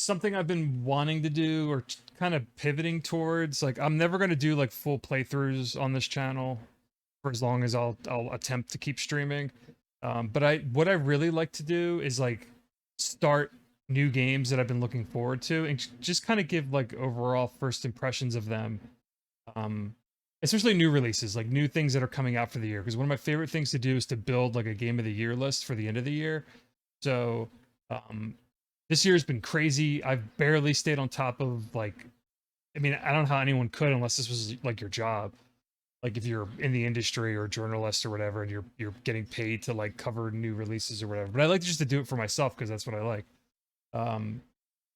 something I've been wanting to do or kind of pivoting towards. Like, I'm never going to do like full playthroughs on this channel for as long as I'll attempt to keep streaming. But what I really like to do is like start new games that I've been looking forward to and just kind of give like overall first impressions of them. Um, Especially new releases, like new things that are coming out for the year. Because one of my favorite things to do is to build like a game of the year list for the end of the year. So um, this year's been crazy. I've barely stayed on top of like, I mean, I don't know how anyone could unless this was like your job. Like if you're in the industry or a journalist or whatever, and you're getting paid to like cover new releases or whatever. But I like just to do it for myself because that's what I like. Um,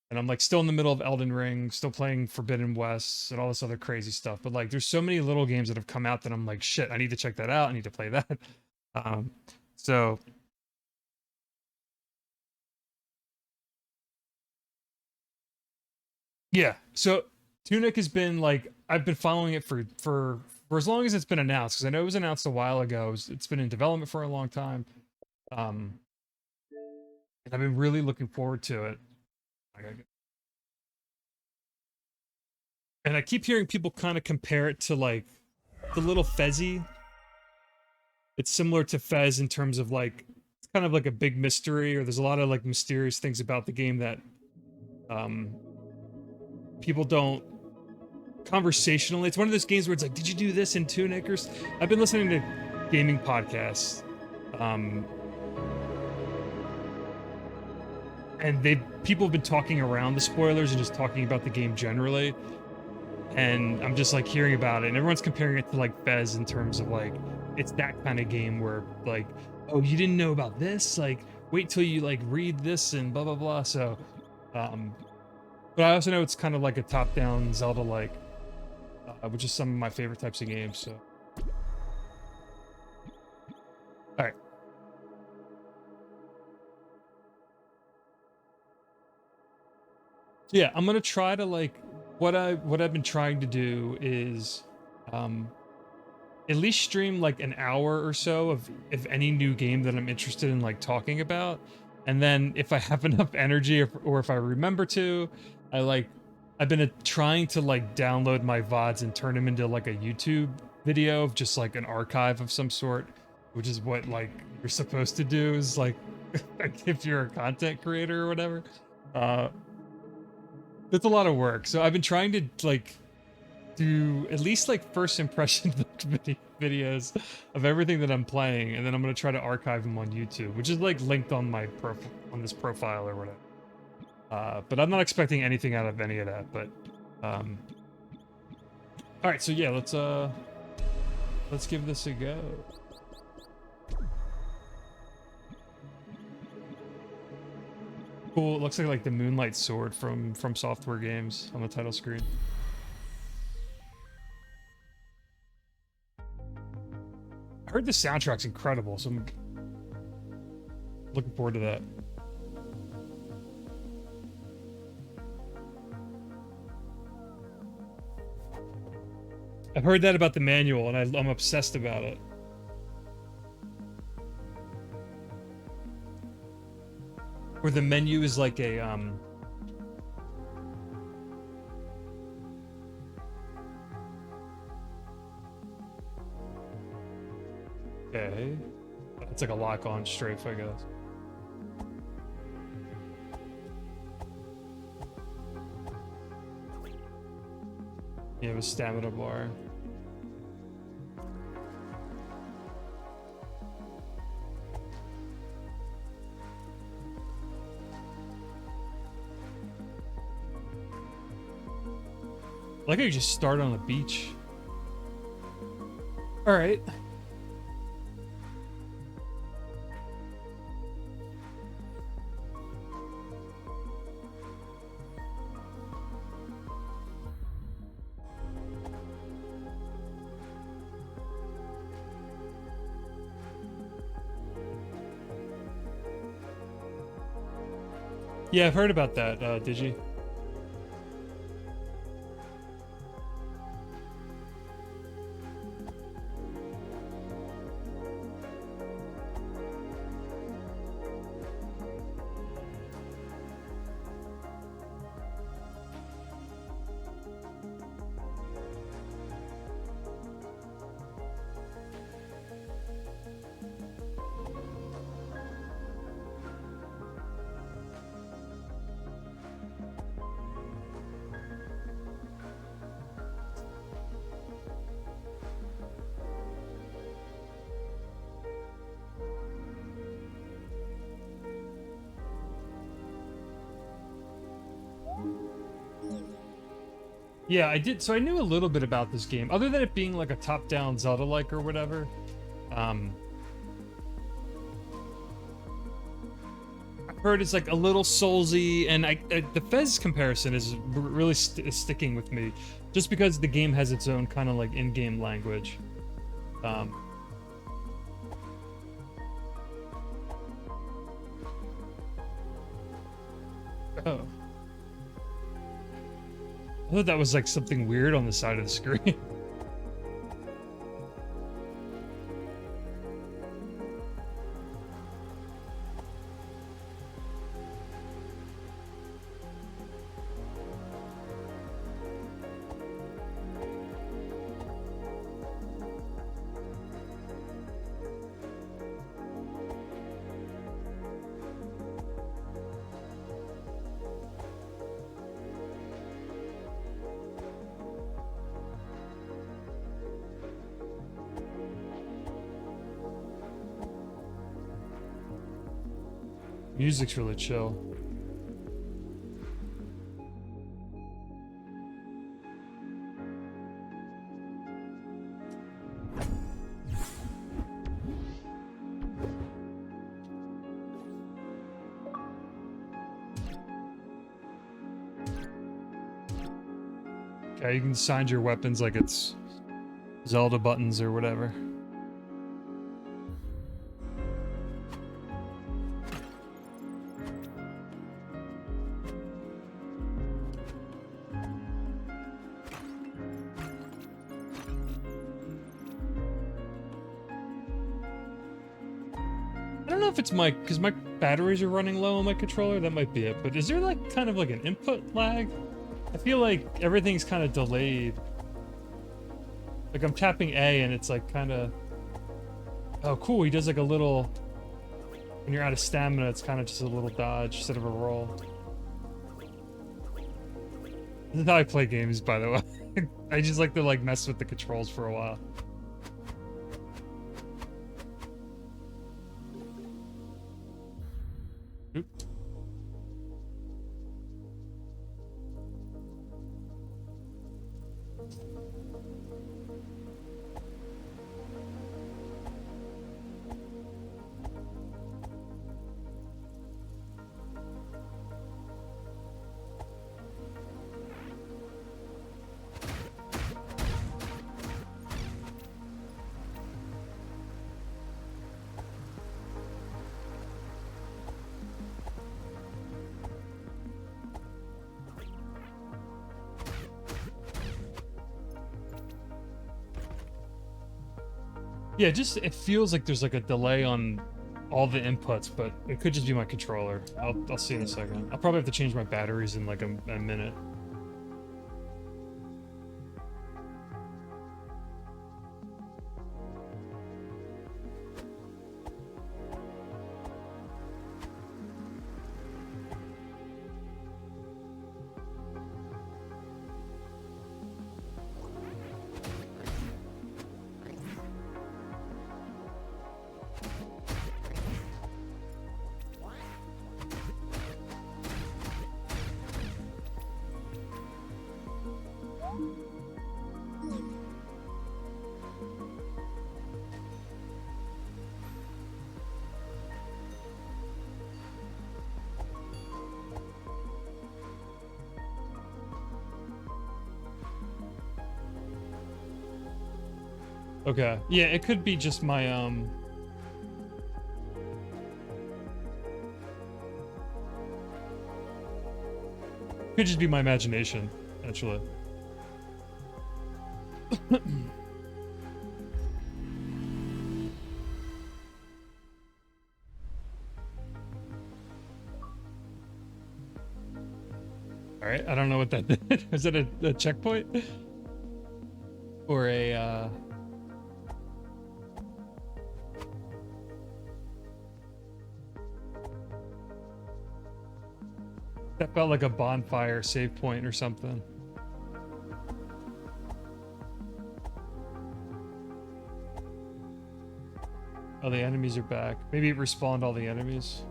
and I'm like still in the middle of Elden Ring, still playing Forbidden West and all this other crazy stuff. But like, there's so many little games that have come out that I'm like, shit, I need to check that out. I need to play that. Um, so yeah, so Tunic has been like I've been following it for as long as it's been announced because I know it was announced a while ago. It's been in development for a long time, um, and I've been really looking forward to it. And I keep hearing people kind of compare it to like the little Fezzy. It's similar to Fez in terms of like it's kind of like a big mystery, or there's a lot of like mysterious things about the game that um, people don't conversationally. It's one of those games where it's like, did you do this in Tunic? I've been listening to gaming podcasts, um, and people have been talking around the spoilers and just talking about the game generally. And I'm just like hearing about it, and everyone's comparing it to like Fez in terms of like it's that kind of game where like, oh, you didn't know about this? Like, wait till you like read this and blah blah blah. So, um, but I also know it's kind of like a top-down Zelda like, which is some of my favorite types of games. So, all right. So yeah, I'm gonna try to like what I've been trying to do is um at least stream like an hour or so of any new game that I'm interested in like talking about. And then if I have enough energy or if I remember to, I like I've been trying to like download my VODs and turn them into like a YouTube video of just like an archive of some sort, which is what like you're supposed to do is like if you're a content creator or whatever. Uh it's a lot of work. So I've been trying to like do at least like first impression videos of everything that I'm playing, and then I'm gonna try to archive them on YouTube, which is like linked on my on this profile or whatever. But I'm not expecting anything out of any of that. But um, all right, so yeah, let's give this a go. Cool. It looks like the Moonlight Sword from Software Games on the title screen. I heard the soundtrack's incredible, so I'm looking forward to that. I've heard that about the manual, and I'm obsessed about it. Where the menu is like a okay. It's like a lock-on strafe, I guess. Yeah, with stamina bar. I like how you just start on a beach. All right. Yeah, I've heard about that, did you? Yeah, I did. So I knew a little bit about this game, other than it being like a top-down Zelda-like or whatever. Um, I've heard it's like a little Soulsy, and the Fez comparison is really is sticking with me, just because the game has its own kind of like in-game language. Um, oh, I thought that was like something weird on the side of the screen. Music's really chill. Okay, you can assign your weapons like it's Zelda buttons or whatever. I don't know if it's because my batteries are running low on my controller. That might be it. But is there like kind of like an input lag? I feel like everything's kind of delayed. Like I'm tapping A and it's like kind of... Oh, cool. He does like a little... When you're out of stamina, it's kind of just a little dodge instead of a roll. This is how I play games, by the way. I just like to like mess with the controls for a while. Oop. Yeah, just it feels like there's like a delay on all the inputs, but it could just be my controller. I'll see in a second. I'll probably have to change my batteries in like a minute. Okay. Yeah, it could be just my could just be my imagination, actually. Alright, I don't know what that did. Was it a checkpoint? Or a that felt like a bonfire save point or something. Oh, the enemies are back. Maybe it respawned all the enemies.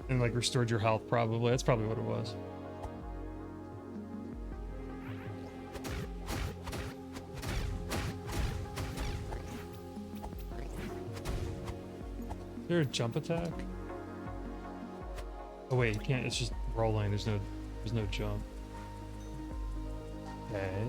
And like restored your health, probably. That's probably what it was. Is there a jump attack? Oh wait, you can't. It's just rolling. There's no jump. Okay.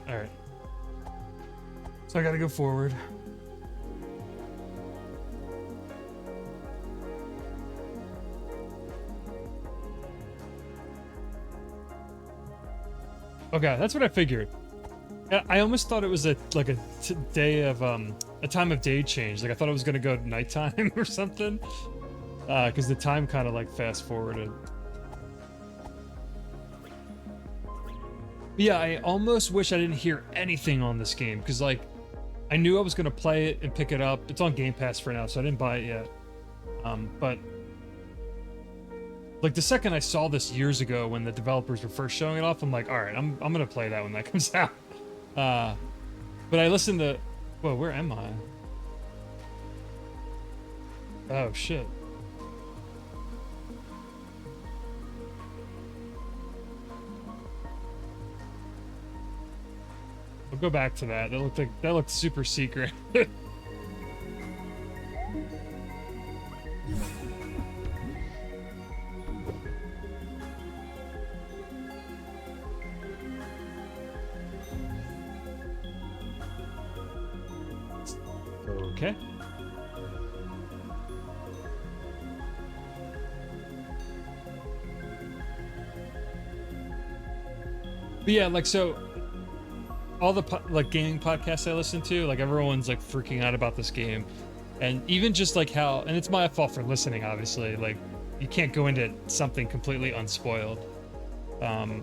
All right. So I gotta go forward. Okay, that's what I figured. I almost thought it was a day of a time of day change. Like I thought it was gonna go nighttime or something. Because the time kind of like fast forwarded. Yeah, I almost wish I didn't hear anything on this game because like I knew I was gonna play it and pick it up. It's on Game Pass for now, so I didn't buy it yet. But like the second I saw this years ago when the developers were first showing it off, I'm like, all right, I'm gonna play that when that comes out. But I listened to, whoa, where am I? Oh shit. We'll go back to that. That looked super secret. Okay. But yeah, like so all the like gaming podcasts I listen to, like everyone's like freaking out about this game. And even just like how, and it's my fault for listening, obviously, like you can't go into something completely unspoiled. And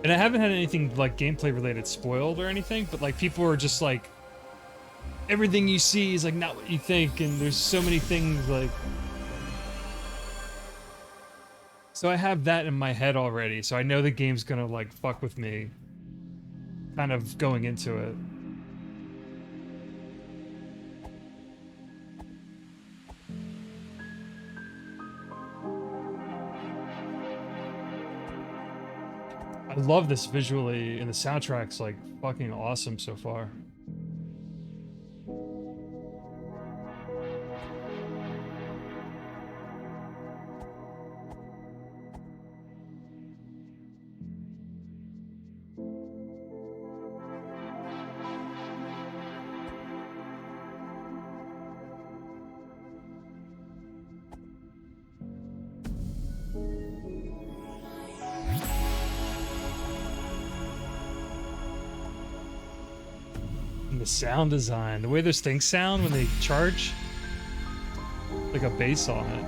I haven't had anything like gameplay related spoiled or anything, but like people are just like, everything you see is like not what you think, and there's so many things like. So I have that in my head already, so I know the game's gonna like fuck with me kind of going into it. I love this visually, and the soundtrack's like fucking awesome so far. And the sound design, the way those things sound when they charge, like a bass on it.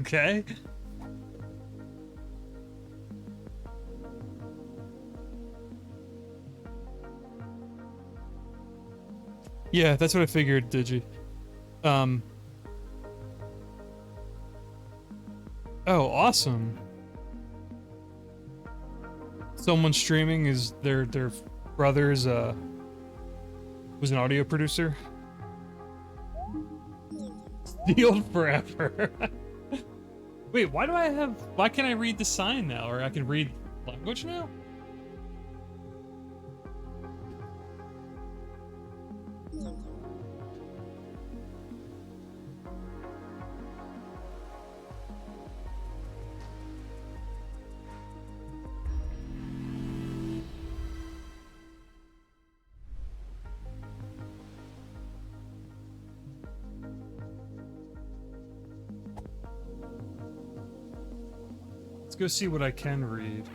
Okay. Yeah, that's what I figured, Digi. Um, Oh, awesome. Someone streaming is their brother's was an audio producer. Sealed forever. Wait, why can't I read the sign now? Or I can read language now? Let's go see what I can read.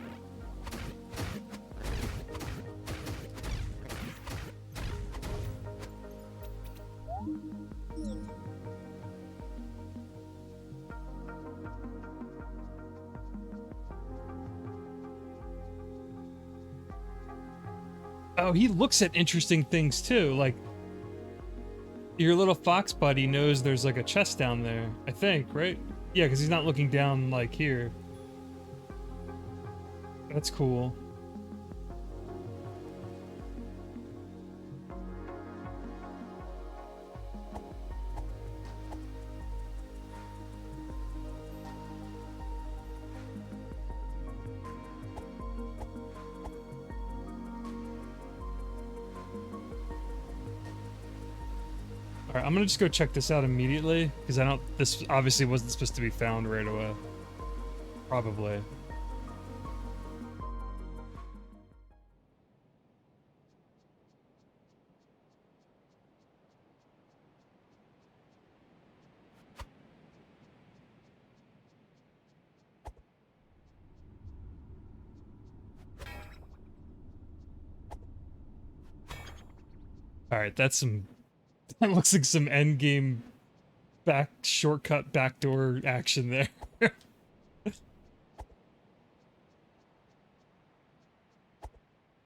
Oh, he looks at interesting things too. Like, your little fox buddy knows there's like a chest down there, I think, right? Yeah, because he's not looking down like here. That's cool. Alright, I'm gonna just go check this out immediately, because this obviously wasn't supposed to be found right away. Probably. Alright, that looks like some endgame shortcut backdoor action there.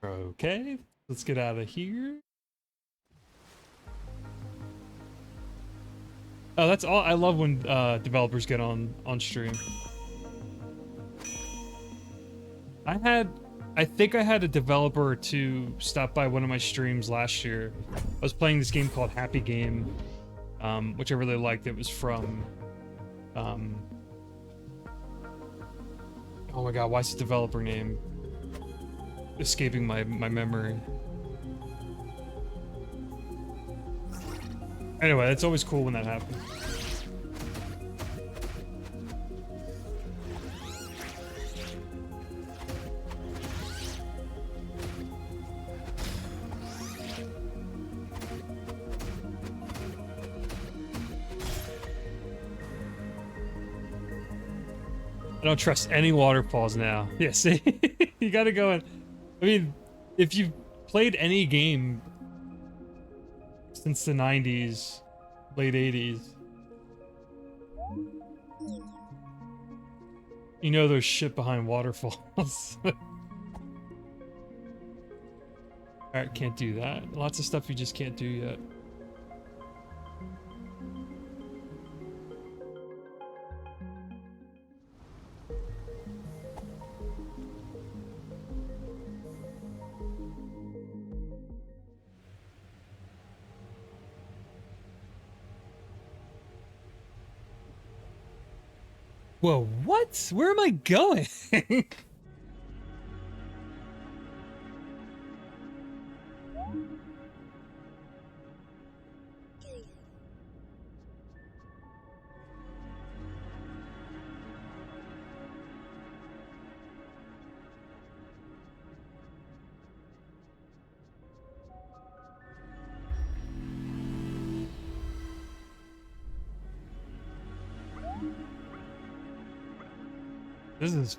Okay, let's get out of here. Oh, that's all. I love when developers get on stream. I think I had a developer to stop by one of my streams last year. I was playing this game called Happy Game, which I really liked. It was from, oh my god, why is the developer name escaping my memory? Anyway, it's always cool when that happens. I don't trust any waterfalls now. Yeah, see? You gotta go in. I mean, if you've played any game since the 90s, late 80s, you know there's shit behind waterfalls. Alright, can't do that. Lots of stuff you just can't do yet. Whoa, what? Where am I going? This is...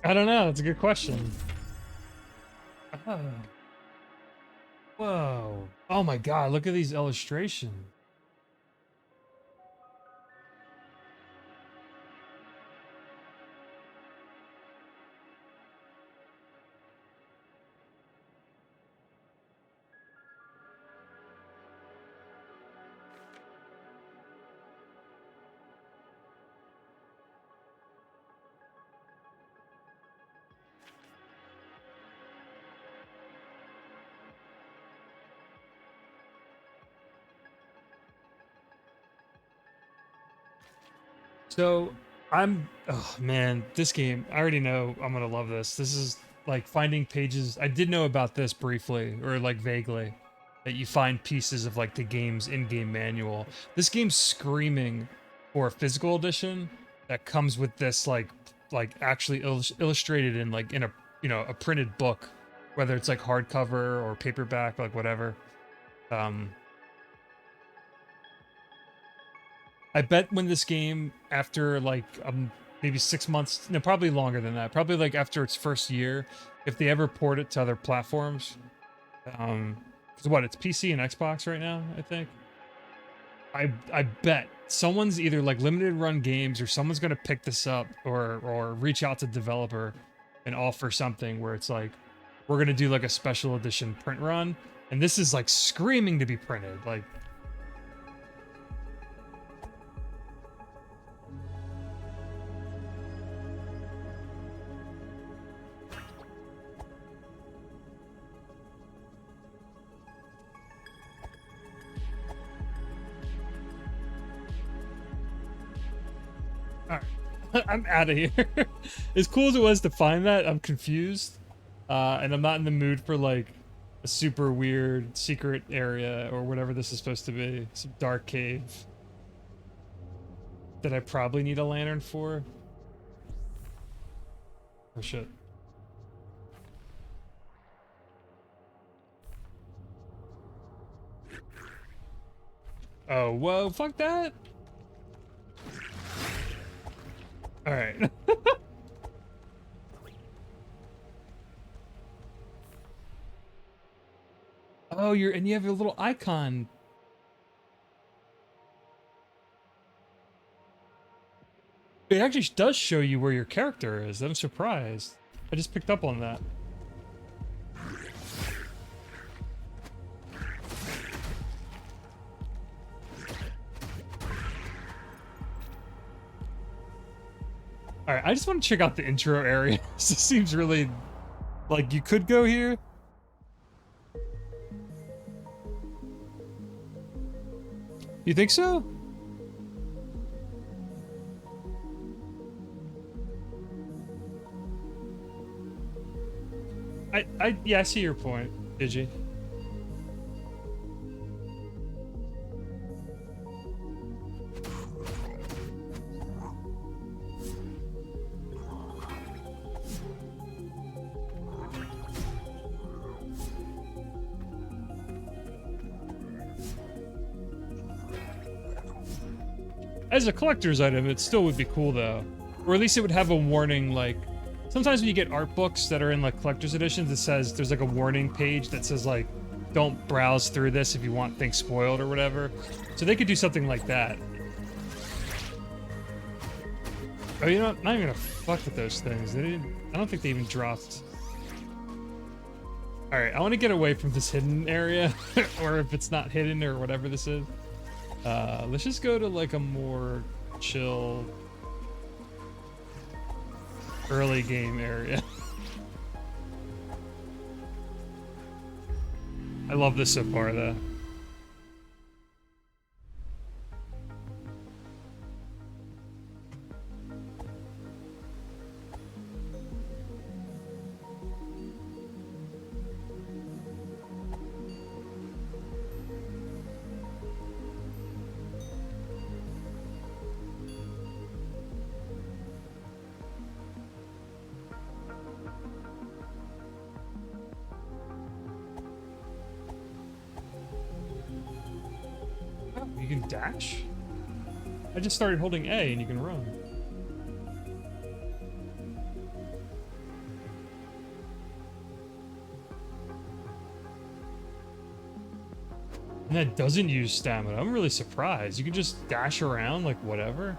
I don't know, it's a good question. Oh. Whoa. Oh my god, look at these illustrations. So oh man, this game, I already know I'm gonna love this. This is like finding pages. I did know about this briefly, or like vaguely, that you find pieces of like the game's in-game manual. This game's screaming for a physical edition that comes with this like actually illustrated in like in a a printed book, whether it's like hardcover or paperback, like whatever. Um, I bet when this game, after like maybe 6 months, no, probably longer than that, probably like after its first year, if they ever port it to other platforms, because what, it's PC and Xbox right now, I think. I bet someone's either like limited run games or someone's gonna pick this up or reach out to developer and offer something where it's like, we're gonna do like a special edition print run, and this is like screaming to be printed, like. All right. I'm out of here. As cool as it was to find that, I'm confused. And I'm not in the mood for like a super weird secret area or whatever this is supposed to be. Some dark cave that I probably need a lantern for. Oh shit. Oh, whoa, fuck that. All right. Oh, and you have a little icon. It actually does show you where your character is. I'm surprised. I just picked up on that. All right, I just want to check out the intro area. This seems really like you could go here. You think so? Yeah, I see your point, Digi. As a collector's item, it still would be cool though. Or at least it would have a warning, like, sometimes when you get art books that are in like collector's editions, it says, there's like a warning page that says like, don't browse through this if you want things spoiled or whatever. So they could do something like that. Oh, you know what? I'm not even gonna fuck with those things. I don't think they even dropped. Alright, I want to get away from this hidden area, or if it's not hidden or whatever this is. Let's just go to like a more chill early game area. I love this so far though. Oh, you can dash? I just started holding A and you can run. And that doesn't use stamina. I'm really surprised. You can just dash around like whatever.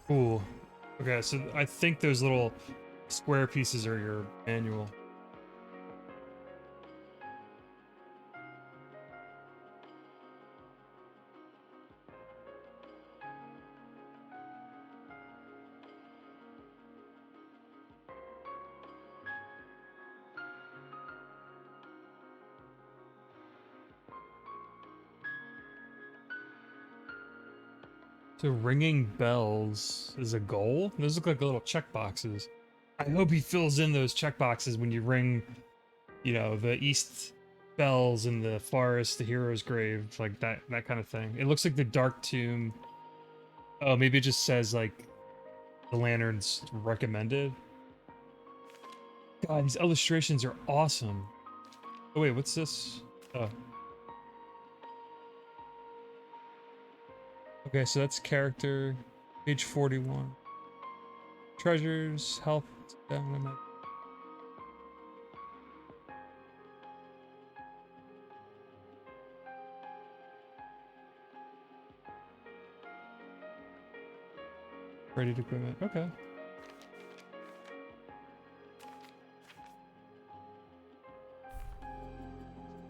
Cool. Okay, so I think those little square pieces are your manual. So ringing bells is a goal? Those look like little check boxes. I hope he fills in those check boxes when you ring, you know, the east bells in the forest, the hero's grave, like that kind of thing. It looks like the dark tomb. Oh, maybe it just says like the lanterns recommended. God, these illustrations are awesome. Oh wait, what's this? Oh, okay, so that's character, page 41. Treasures, health, stamina. Ready to equipment. Okay.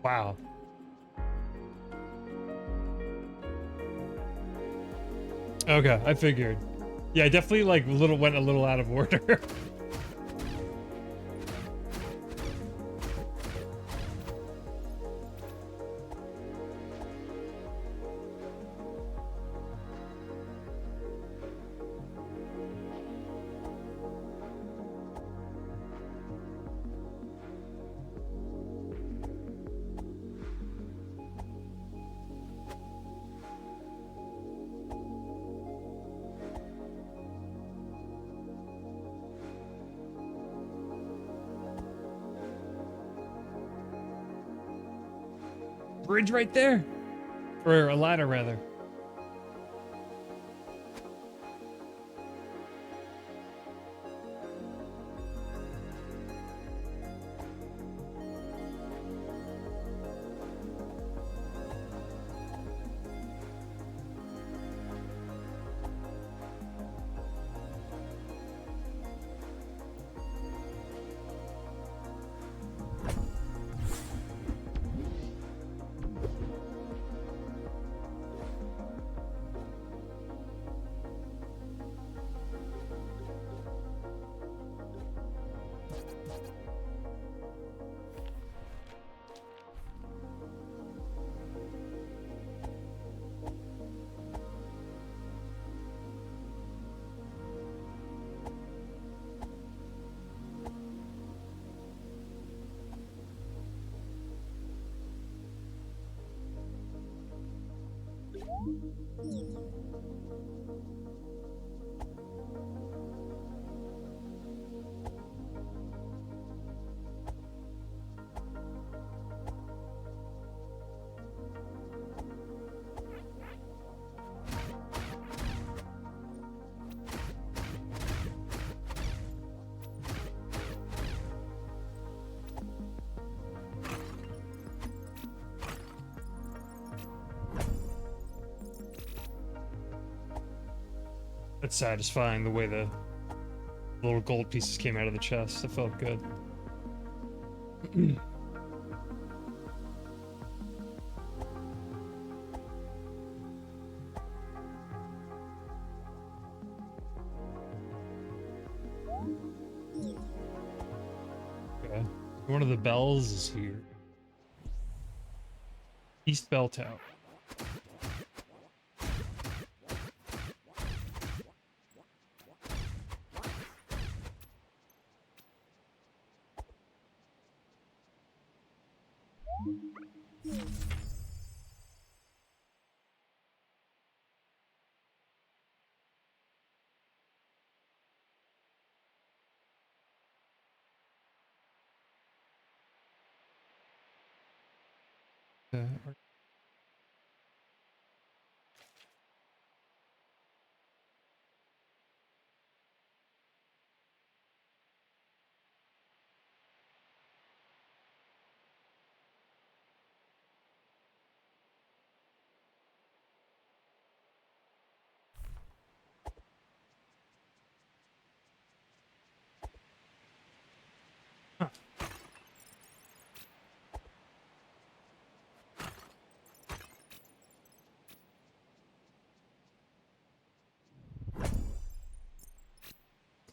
Wow. Okay, I figured. Yeah, I definitely like went a little out of order. Bridge right there. Or a ladder rather. It's satisfying the way the little gold pieces came out of the chest. It felt good. Okay. One of the bells is here. East Bell Tower. Uh,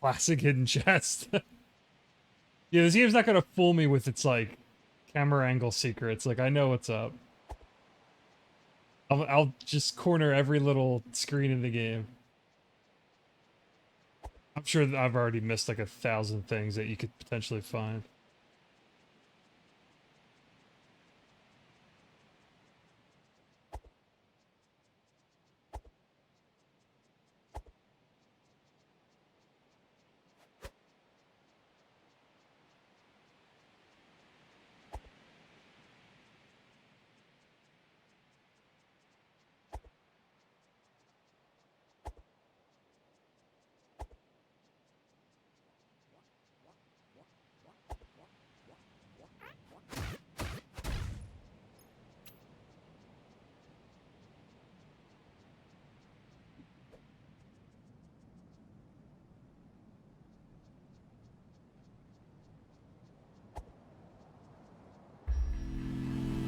Classic hidden chest. Yeah, this game's not gonna fool me with its like camera angle secrets. Like I know what's up. I'll just corner every little screen in the game. I'm sure that I've already missed like 1,000 things that you could potentially find.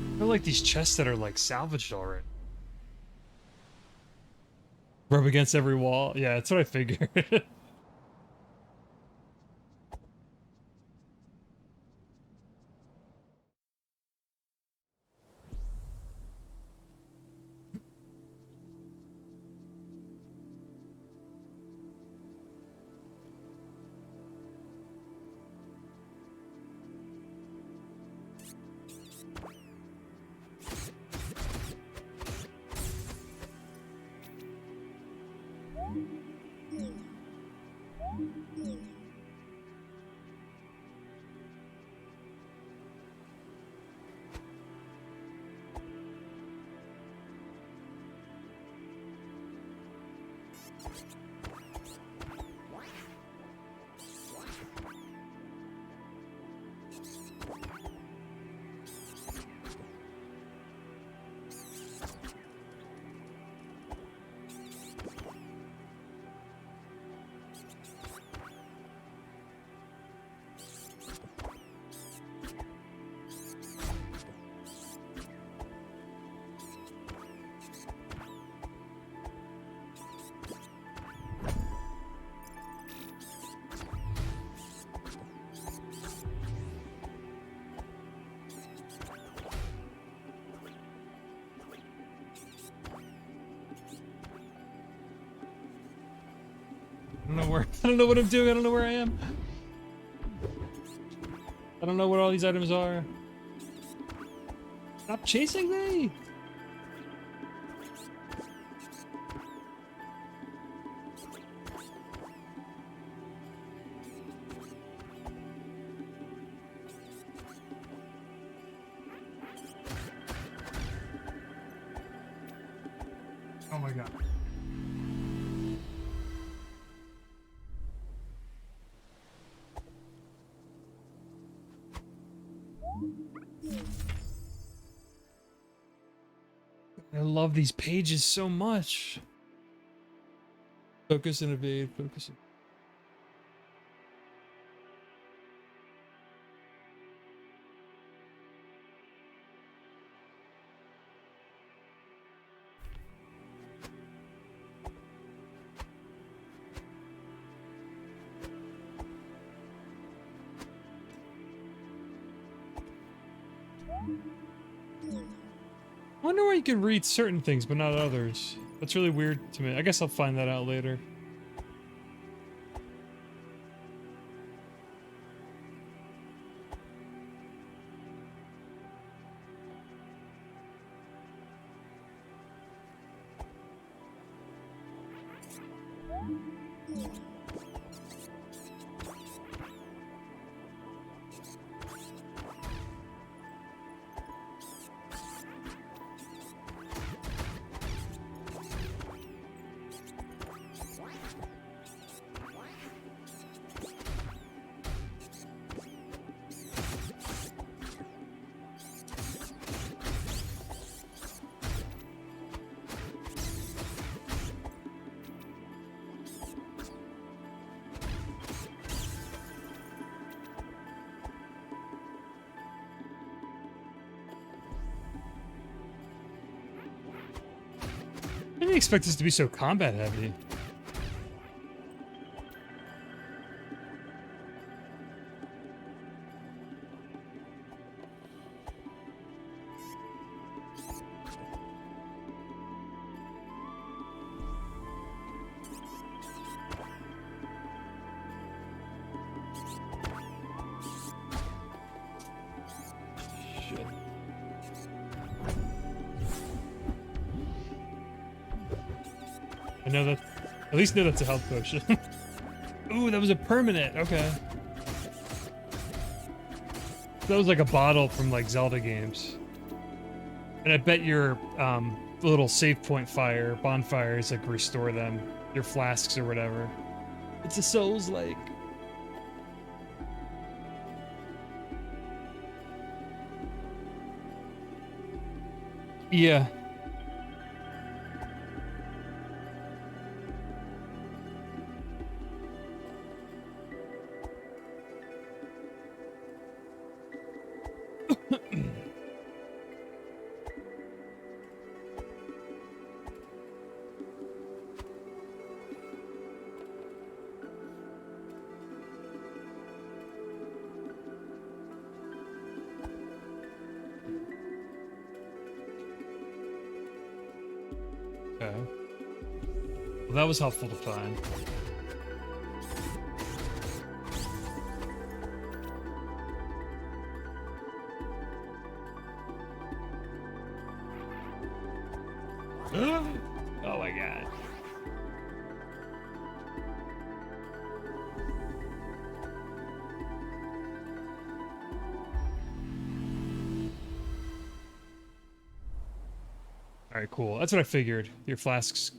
I feel like these chests that are like salvaged already. Rub against every wall. Yeah, that's what I figured. I don't know where. I don't know what I'm doing. I don't know where I am. I don't know what all these items are. Stop chasing me! Oh my god. I love these pages so much. Focus and evade, focus. I wonder why you can read certain things but not others. That's really weird to me. I guess I'll find that out later. I didn't expect this to be so combat heavy. I know that. At least know that's a health potion. Ooh, that was a permanent. Okay. That was like a bottle from like Zelda games. And I bet your little save point bonfires like restore them, your flasks or whatever. It's a Souls like. Yeah. Okay. Well, that was helpful to find. Oh my god. Alright, cool. That's what I figured. Your flasks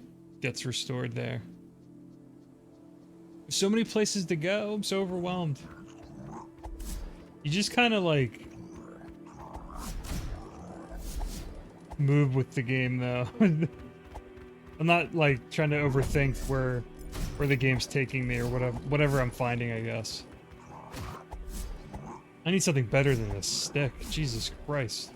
gets restored there. So many places to go. I'm so overwhelmed. You just kind of like move with the game though. I'm not like trying to overthink where the game's taking me or whatever I'm finding, I guess. I need something better than this stick. Jesus Christ.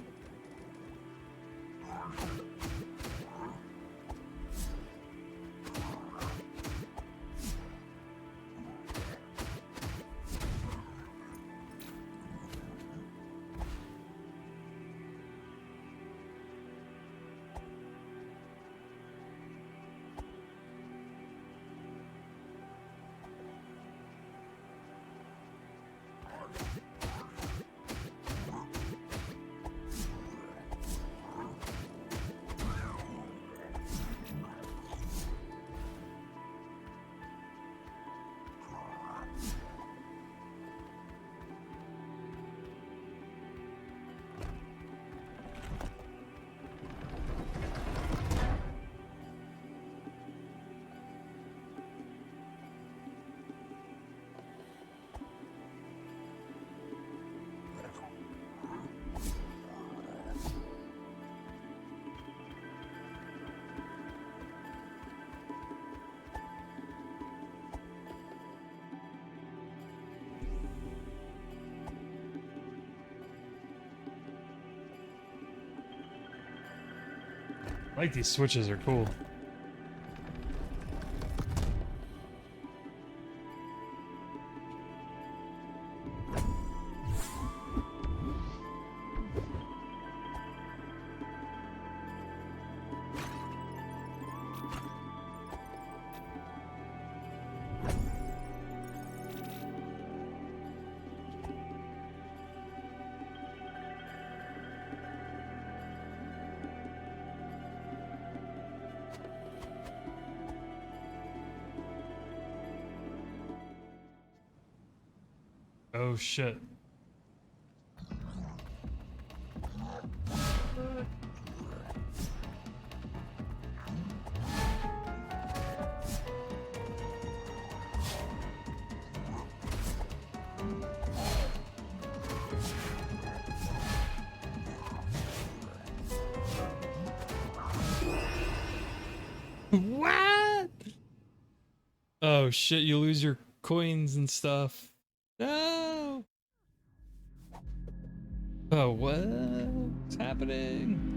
I like these switches are cool. Oh shit. What? Oh shit, you lose your coins and stuff. No. Oh, what's happening?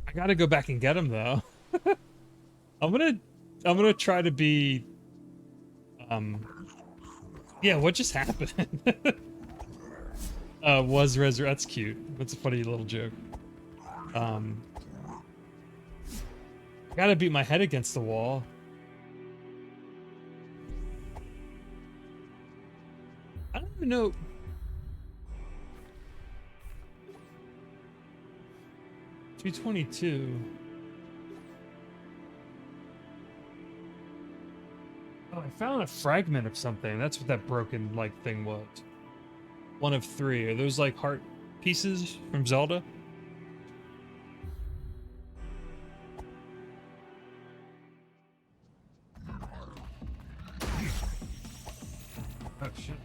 I gotta go back and get him though. I'm gonna try to be Um, yeah, what just happened? Was Resur? That's cute. That's a funny little joke. Um, I gotta beat my head against the wall. I don't even know. 222. Oh, I found a fragment of something. That's what that broken like thing was. One of three. Are those like heart pieces from Zelda? Oh shit.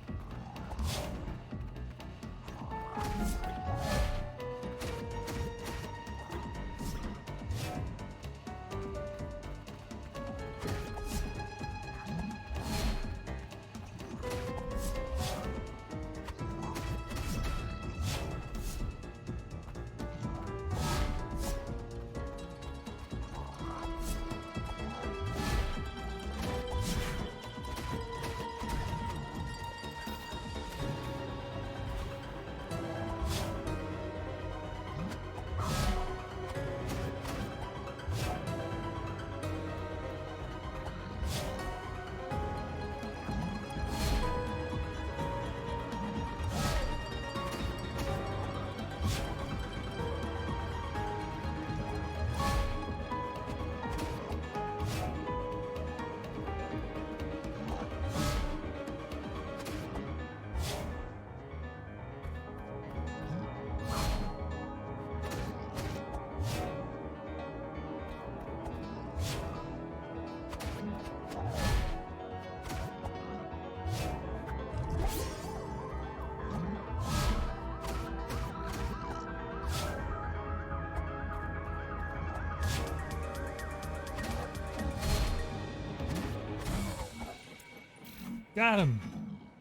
Got him.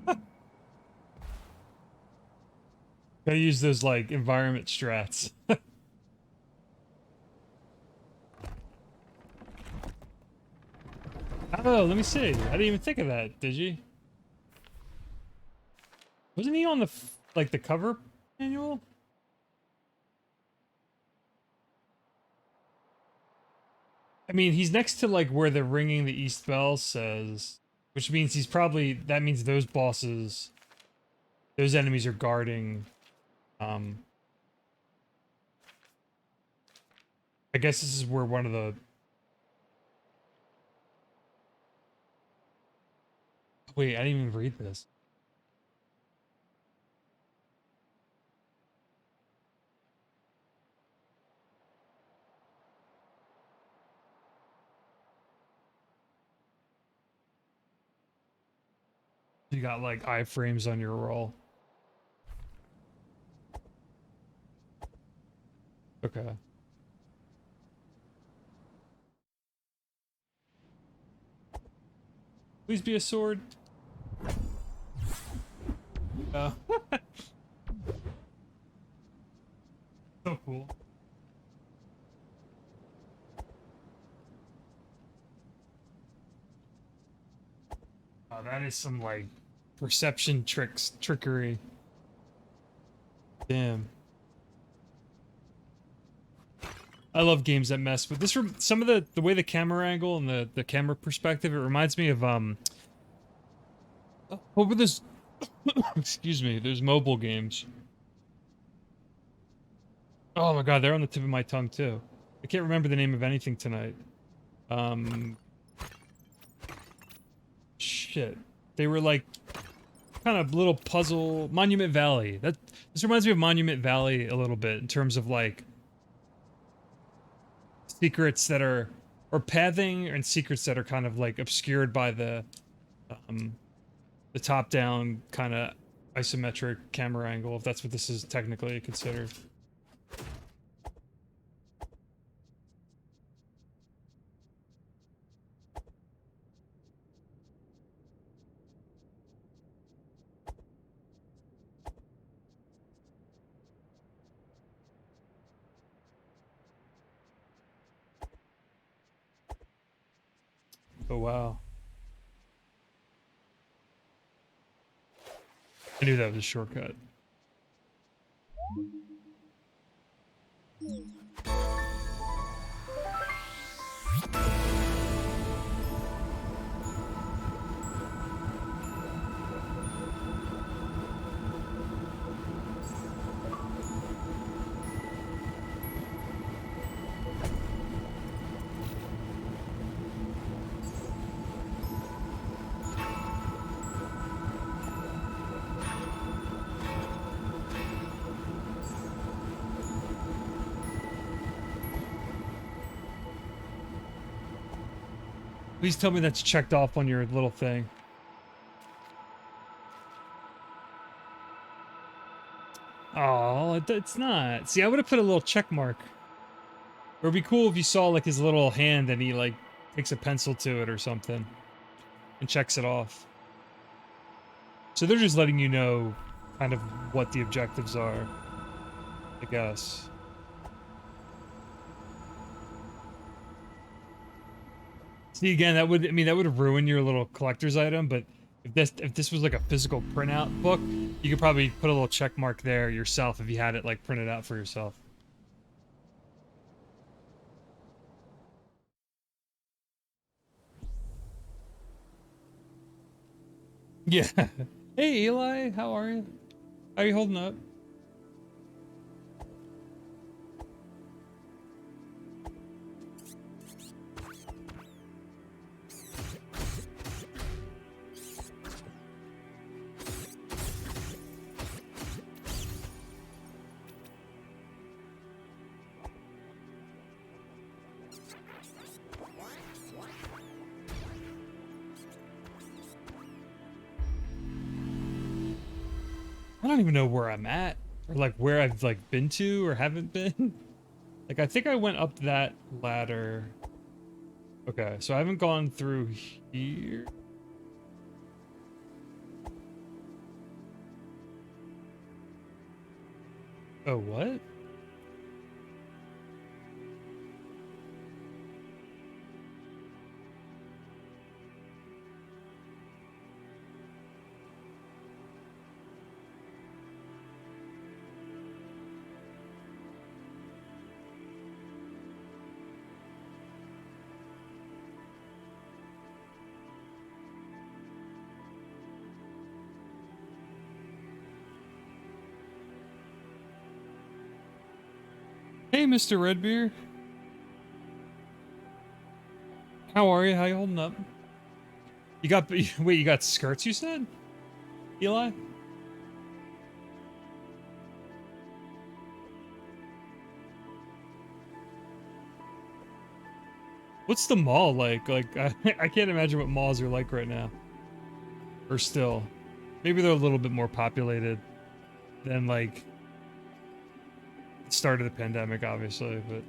Gotta use those like environment strats. Oh, let me see. I didn't even think of that. Did you? Wasn't he on the like the cover manual? I mean, he's next to like where the ringing the East Bell says, which means he's probably that means those bosses, those enemies are guarding. Um, I guess this is where one of the. Wait, I didn't even read this. You got like iframes on your roll. Okay. Please be a sword. Oh. So cool. Oh, that is some like perception trickery. Damn. I love games that mess with this. Some of the way the camera angle and the camera perspective, it reminds me of over this. Excuse me. There's mobile games. Oh my god, they're on the tip of my tongue too. I can't remember the name of anything tonight. Um, shit. They were like kind of little puzzle. Monument Valley. This reminds me of Monument Valley a little bit in terms of like secrets that are or pathing and secrets that are kind of like obscured by um the top down kind of isometric camera angle, if that's what this is technically considered. Oh wow. I knew that was a shortcut. Please tell me that's checked off on your little thing. Oh, it's not. See, I would have put a little check mark. It would be cool if you saw like his little hand and he like takes a pencil to it or something and checks it off. So they're just letting you know kind of what the objectives are, I guess. See, again, that would, I mean, that would ruin your little collector's item, but if this was like a physical printout book, you could probably put a little check mark there yourself if you had it like printed out for yourself. Yeah. Hey, Eli, how are you? How are you holding up? I don't even know where I'm at, or like where I've like been to or haven't been. Like I think I went up that ladder. Okay, so I haven't gone through here. Oh, what? Hey, Mr. Redbeard. How are you? How you holding up? You got, wait, you got skirts, you said? Eli? What's the mall like? Like, I can't imagine what malls are like right now. Or still. Maybe they're a little bit more populated than, like, the start of the pandemic, obviously, but...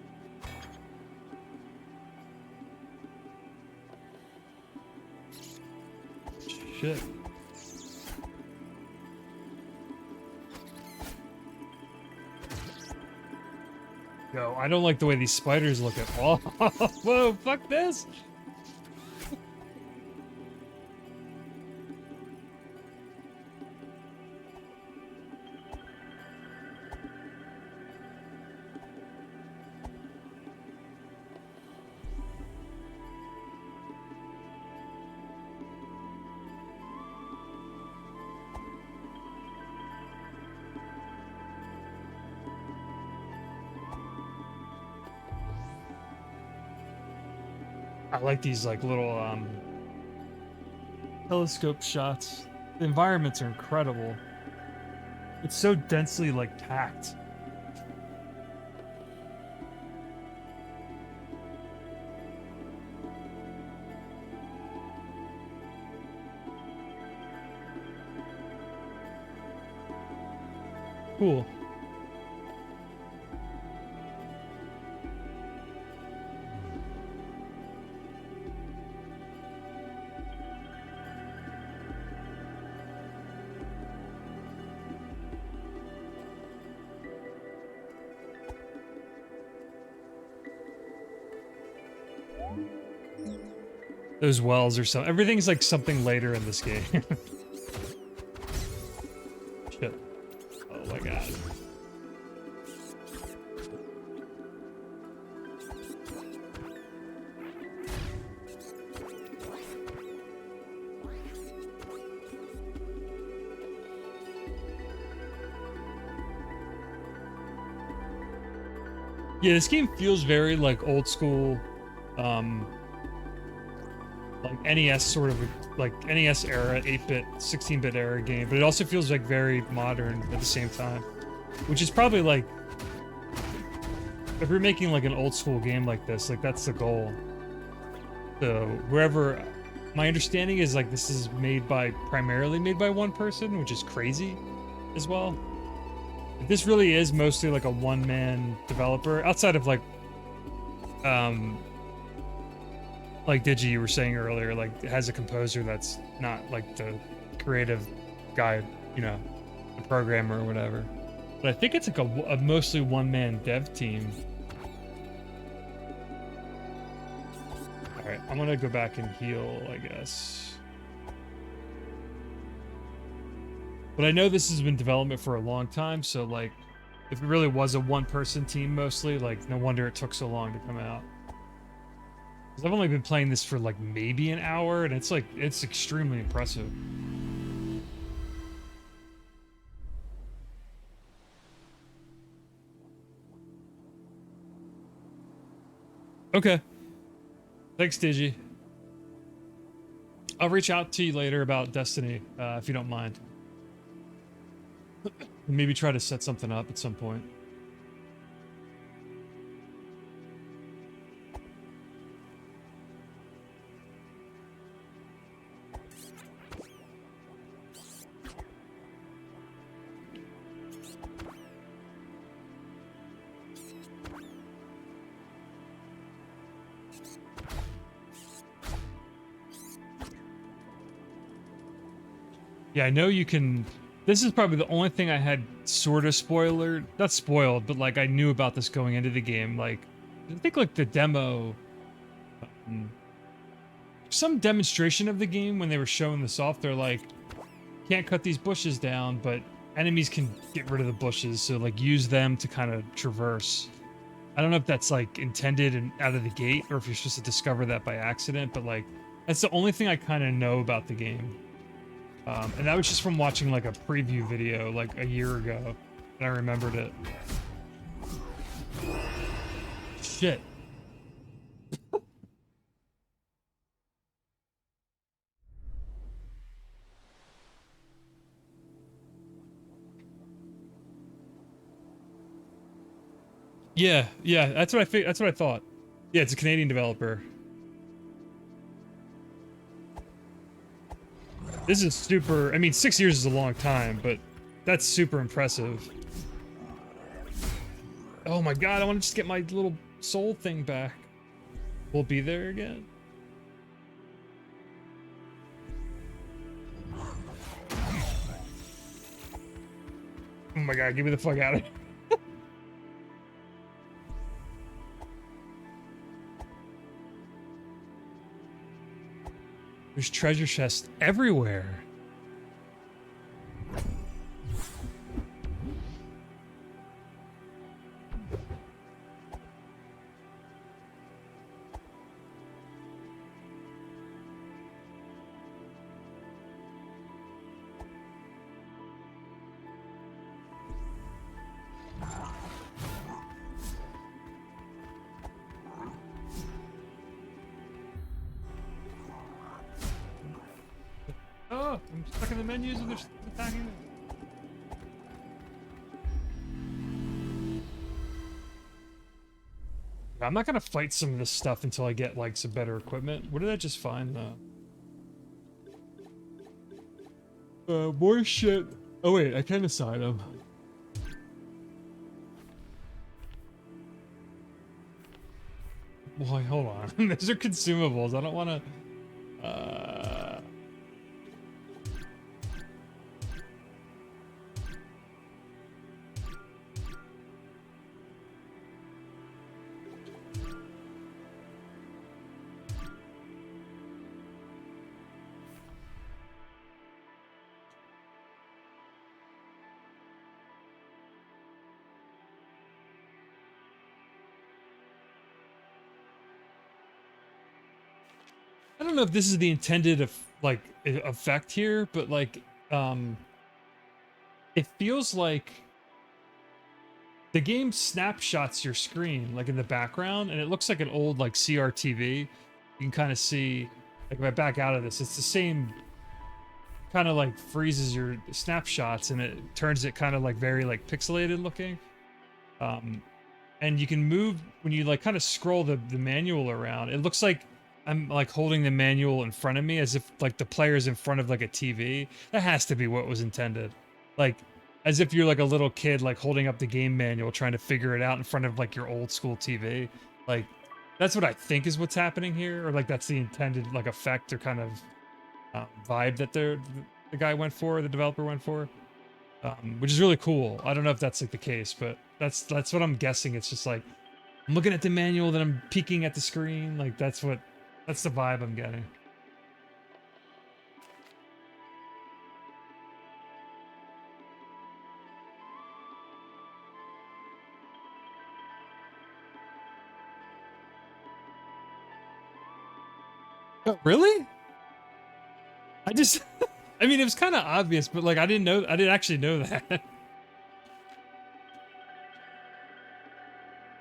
Shit. Yo, I don't like the way these spiders look at all. Whoa, fuck this! I like these like little telescope shots. The environments are incredible. It's so densely like packed. Cool. Those wells or something. Everything's like something later in this game. Shit. Oh my god. Yeah, this game feels very like old school, like NES sort of like NES era, 8-bit, 16-bit era game, but it also feels like very modern at the same time, which is probably like, if you're making like an old school game like this, like that's the goal. So wherever, my understanding is like this is primarily made by one person, which is crazy as well. This really is mostly like a one-man developer, outside of like Digi, you were saying earlier, like it has a composer that's not like the creative guy, you know, the programmer or whatever. But I think it's like a mostly one-man dev team. All right, I'm gonna go back and heal, I guess. But I know this has been in development for a long time, so like, if it really was a one-person team mostly, like no wonder it took so long to come out. I've only been playing this for like maybe an hour, and it's like, it's extremely impressive. Okay. Thanks, Digi. I'll reach out to you later about Destiny, if you don't mind. Maybe try to set something up at some point. Yeah, I know you can. This is probably the only thing I had sort of not spoiled, but like I knew about this going into the game. Like, I think like the demo, some demonstration of the game when they were showing this off, they're like, can't cut these bushes down, but enemies can get rid of the bushes, so like use them to kind of traverse. I don't know if that's like intended and out of the gate, or if you're supposed to discover that by accident, but like that's the only thing I kind of know about the game. And that was just from watching like a preview video like a year ago, and I remembered it. Shit. Yeah, yeah, that's what I thought. Yeah, it's a Canadian developer. This is super, I mean, 6 years is a long time, but that's super impressive. Oh my god, I want to just get my little soul thing back. We'll be there again. Oh my god, get me the fuck out of here. There's treasure chests everywhere. Oh, I'm stuck in the menus and they're attacking me. I'm not gonna fight some of this stuff until I get like some better equipment. What did I just find though? More shit. Oh wait, I can assign them. Boy, hold on. Those are consumables. I don't want to. I don't know if this is the intended effect here, but like it feels like the game snapshots your screen like in the background, and it looks like an old like CRTV. You can kind of see, like if I back out of this, it's the same kind of like freezes your snapshots and it turns it kind of like very like pixelated looking. And you can move when you like kind of scroll the manual around. It looks like I'm like holding the manual in front of me as if like the player's in front of like a TV. That has to be what was intended. Like as if you're like a little kid like holding up the game manual trying to figure it out in front of like your old school TV. Like that's what I think is what's happening here, or like that's the intended like effect or kind of vibe that the guy went for, the developer went for, which is really cool. I don't know if that's like the case, but that's what I'm guessing. It's just like I'm looking at the manual, then I'm peeking at the screen. Like that's the vibe I'm getting. Oh, really? I just, I mean, it was kind of obvious, but like I didn't actually know that.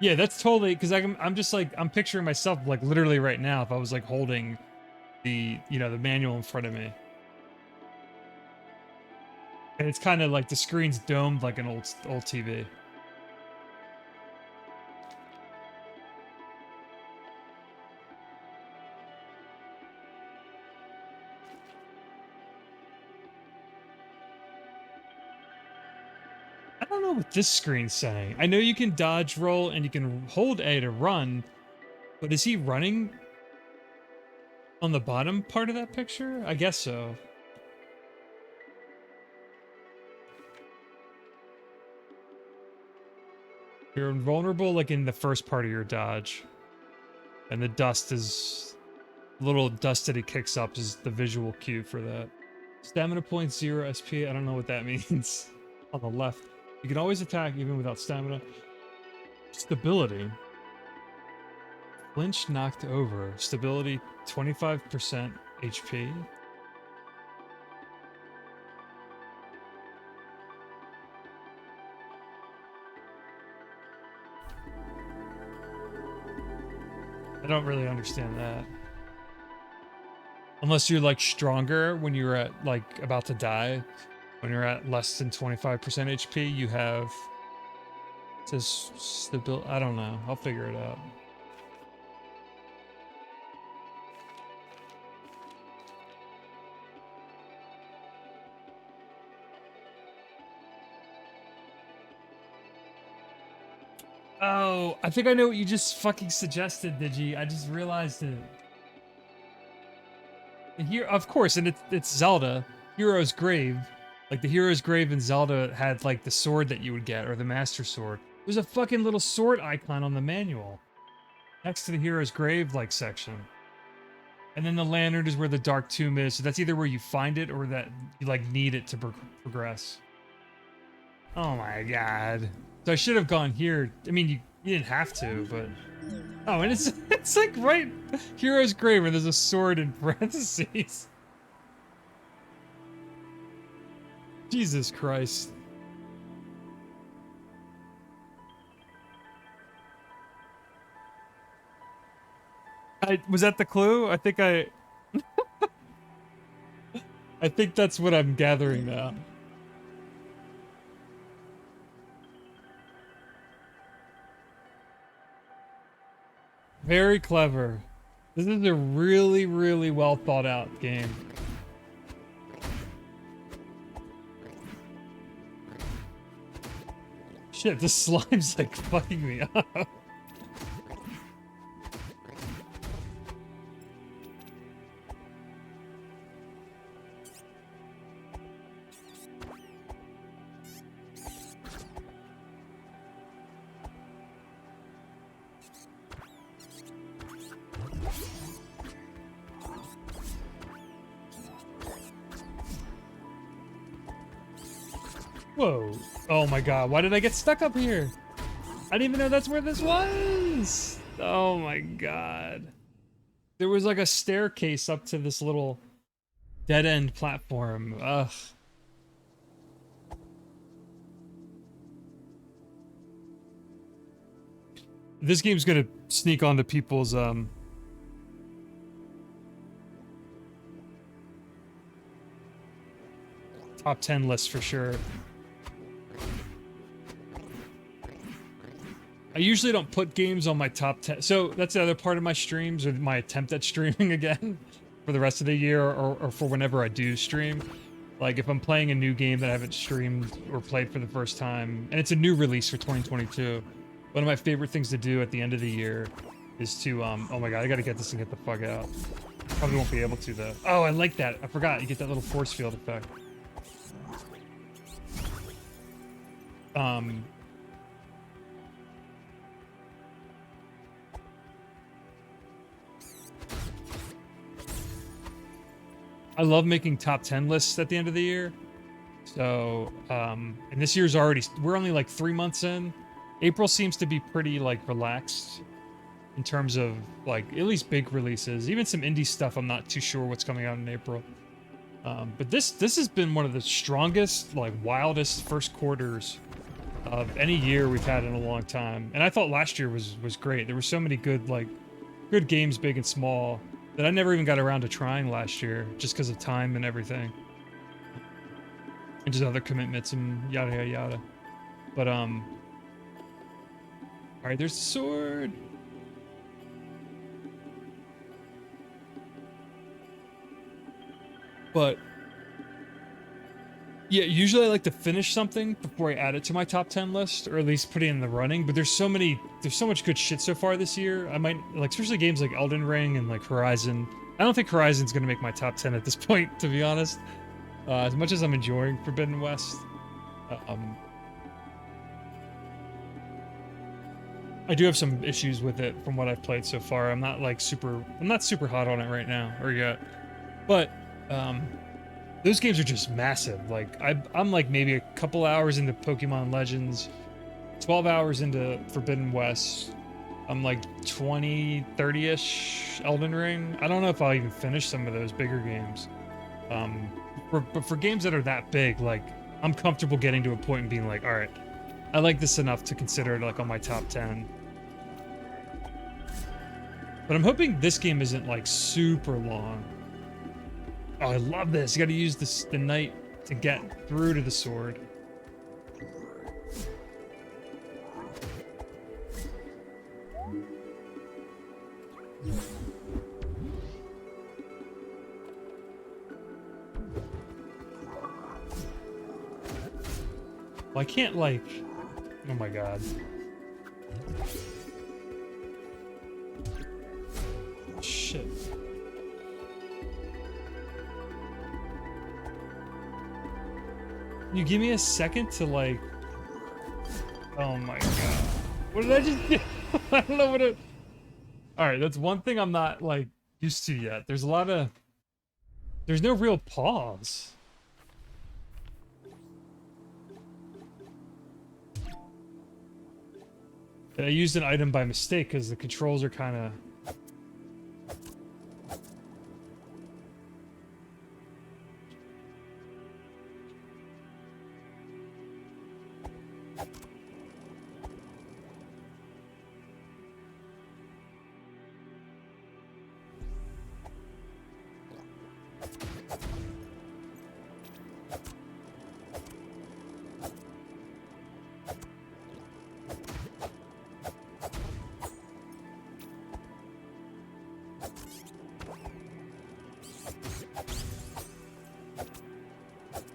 Yeah, that's totally because I'm just like I'm picturing myself like literally right now if I was like holding the the manual in front of me, and it's kind of like the screen's domed like an old TV. I don't know what this screen's saying. I know you can dodge roll and you can hold A to run, but is he running on the bottom part of that picture? I guess so. You're invulnerable like in the first part of your dodge. And the dust is... the little dust that he kicks up is the visual cue for that. Stamina points 0 SP. I don't know what that means. On the left. You can always attack even without stamina. Stability. Flinch knocked over. Stability 25% HP. I don't really understand that. Unless you're like stronger when you're at like about to die. When you're at less than 25% HP, you have... it says stability. I don't know. I'll figure it out. Oh, I think I know what you just fucking suggested, Digi. I just realized it. And here, of course, and it's Zelda. Hero's Grave. Like the Hero's Grave in Zelda had like the sword that you would get, or the Master Sword. There's a fucking little sword icon on the manual. Next to the Hero's Grave like section. And then the lantern is where the Dark Tomb is, so that's either where you find it or that you like need it to progress. Oh my god. So I should have gone here. I mean, you didn't have to, but... oh, and it's like right... Hero's Grave, where there's a sword in parentheses. Jesus Christ. Was that the clue? I think I think that's what I'm gathering now. Very clever. This is a really, really well thought out game. Shit, this slime's like fucking me up. Whoa. Oh my god, why did I get stuck up here? I didn't even know that's where this was! Oh my god. There was like a staircase up to this little dead end platform. Ugh. This game's gonna sneak onto people's top 10 lists for sure. I usually don't put games on my top 10. So that's the other part of my streams, or my attempt at streaming again for the rest of the year, or for whenever I do stream. Like if I'm playing a new game that I haven't streamed or played for the first time, and it's a new release for 2022, one of my favorite things to do at the end of the year is to, oh my god, I gotta get this and get the fuck out. Probably won't be able to though. Oh, I like that. I forgot, you get that little force field effect. I love making top 10 lists at the end of the year. So, and this year's already, we're only like 3 months in. April seems to be pretty like relaxed in terms of like at least big releases. Even some indie stuff, I'm not too sure what's coming out in April. But this has been one of the strongest, like wildest first quarters of any year we've had in a long time. And I thought last year was great. There were so many good games, big and small, that I never even got around to trying last year just because of time and everything. And just other commitments and yada yada yada. But alright, there's the sword. But yeah, usually I like to finish something before I add it to my top 10 list, or at least put it in the running. But there's so much good shit so far this year. I might, like, especially games like Elden Ring and like Horizon. I don't think Horizon's gonna make my top 10 at this point, to be honest. As much as I'm enjoying Forbidden West, I do have some issues with it from what I've played so far. I'm not super hot on it right now or yet. But those games are just massive. Like I'm like maybe a couple hours into Pokemon Legends, 12 hours into Forbidden West. I'm like 20, 30-ish Elden Ring. I don't know if I'll even finish some of those bigger games. But for games that are that big, like I'm comfortable getting to a point and being like, all right, I like this enough to consider it like on my top 10. But I'm hoping this game isn't like super long. Oh, I love this. You gotta use the knight to get through to the sword. Well, I can't like... Oh my god. Shit. Can you give me a second to like... Oh my god. What did I just do? I don't know what it... Alright, that's one thing I'm not like used to yet. There's a lot of... There's no real pause. I used an item by mistake because the controls are kind of...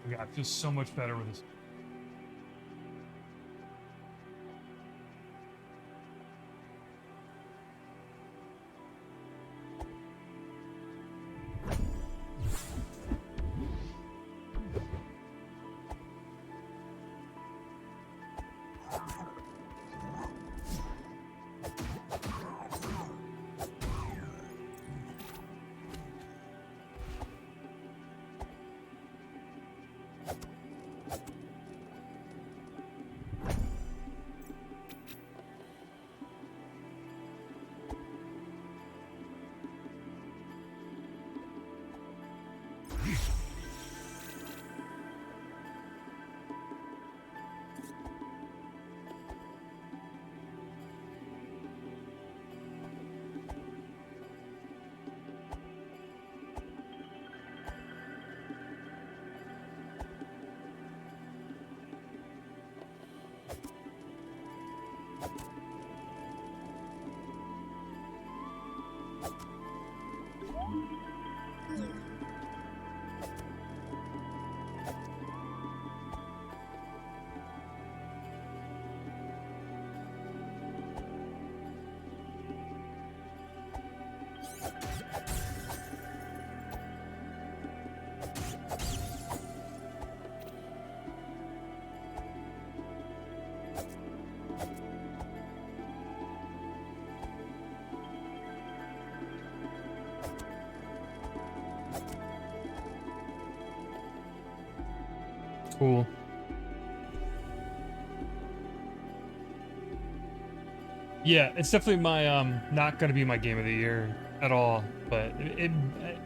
God, it feels so much better with this. Cool. Yeah, it's definitely my not gonna be my game of the year at all, but it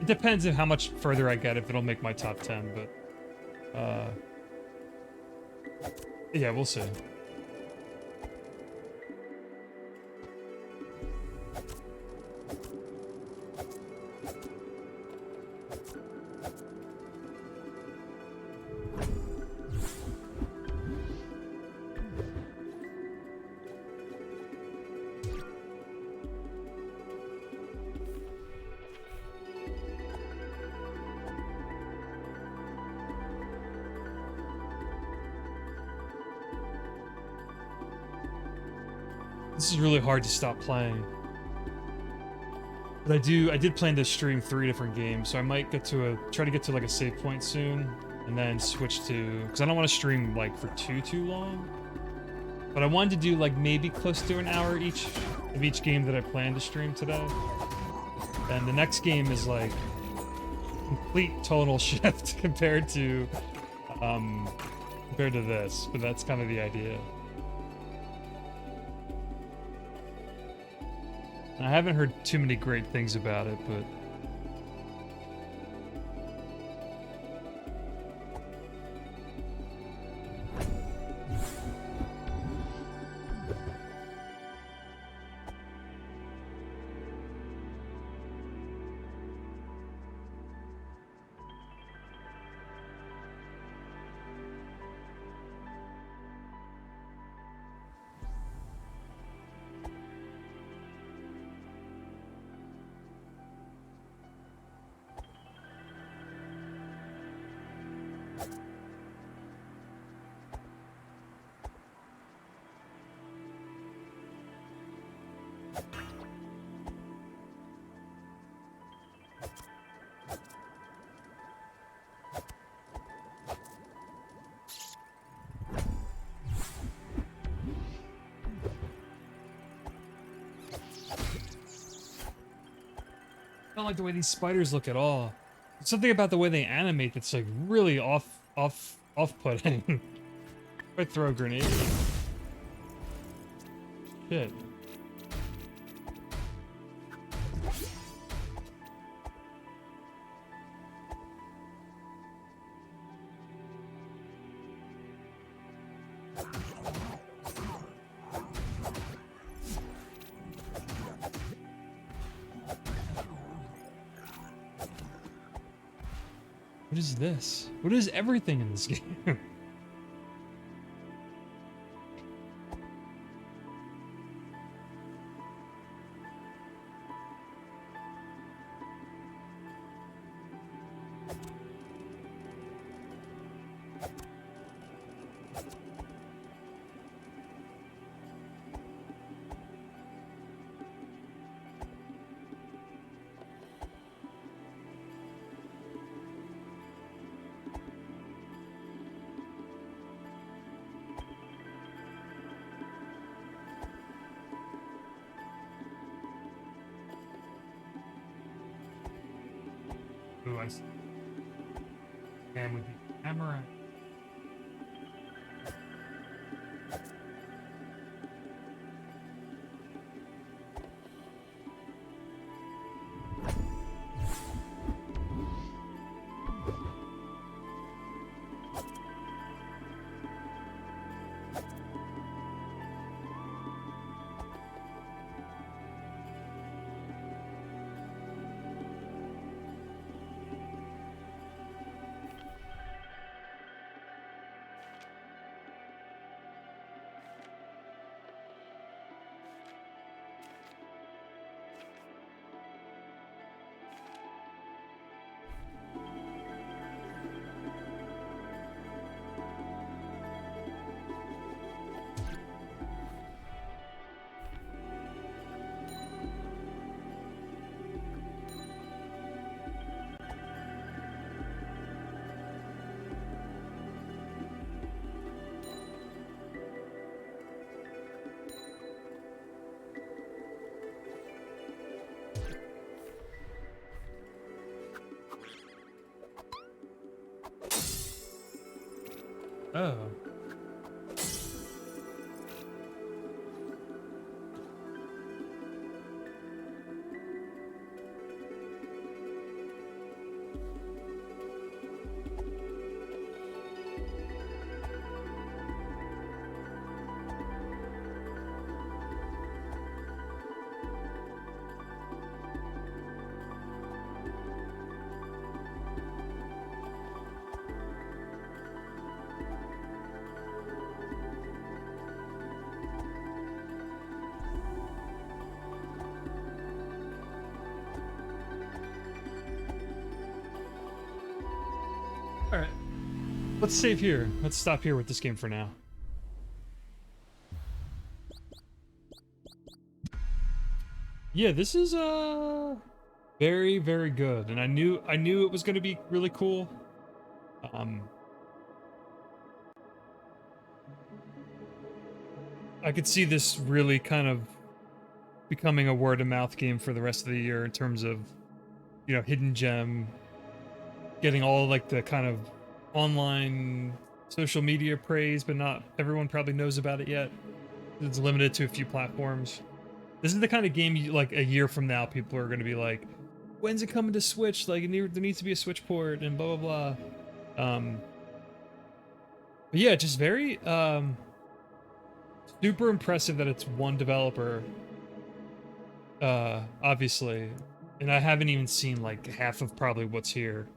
depends on how much further I get if it'll make my top 10, but yeah, we'll see. This is really hard to stop playing. But I did plan to stream 3 different games, so I might try to get to like a save point soon, and then switch to, because I don't want to stream like for too long. But I wanted to do like maybe close to an hour of each game that I plan to stream today. And the next game is like complete tonal shift compared to this, but that's kind of the idea. I haven't heard too many great things about it, but I don't like the way these spiders look at all. There's something about the way they animate that's like really off-putting. I throw a grenade. Shit. What is this? What is everything in this game? Ooh, I see. And with the camera. Oh. All right. Let's save here. Let's stop here with this game for now. Yeah, this is very, very good, and I knew it was going to be really cool. I could see this really kind of becoming a word of mouth game for the rest of the year in terms of, you know, hidden gem, getting all like the kind of online social media praise, but not everyone probably knows about it yet. It's limited to a few platforms. This is the kind of game you, like a year from now, people are going to be like, "When's it coming to Switch? Like, there needs to be a Switch port and blah blah blah." But yeah, just very super impressive that it's one developer. Obviously, and I haven't even seen like half of probably what's here.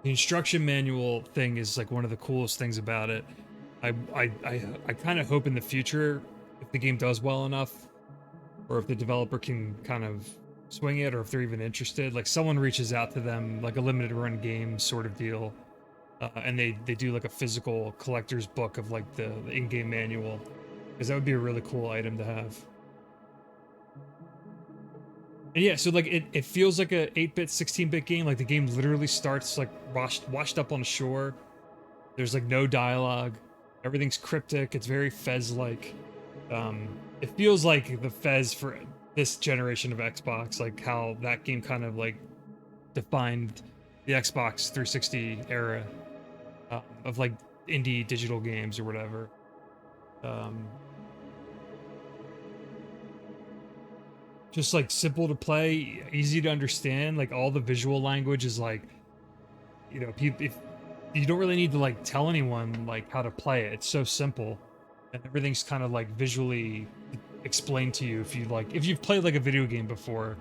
The instruction manual thing is like one of the coolest things about it. I kind of hope in the future, if the game does well enough, or if the developer can kind of swing it, or if they're even interested, like someone reaches out to them, like a limited run game sort of deal, and they do like a physical collector's book of like the in-game manual, because that would be a really cool item to have. And yeah, so like it feels like a 8-bit, 16-bit game. Like the game literally starts like washed up on shore. There's like no dialogue. Everything's cryptic. It's very Fez-like. It feels like the Fez for this generation of Xbox, like how that game kind of like defined the Xbox 360 era of like indie digital games or whatever. Just like simple to play, easy to understand. Like all the visual language is like, you know, if you don't really need to like tell anyone like how to play it. It's so simple, and everything's kind of like visually explained to you. If you've played like a video game before,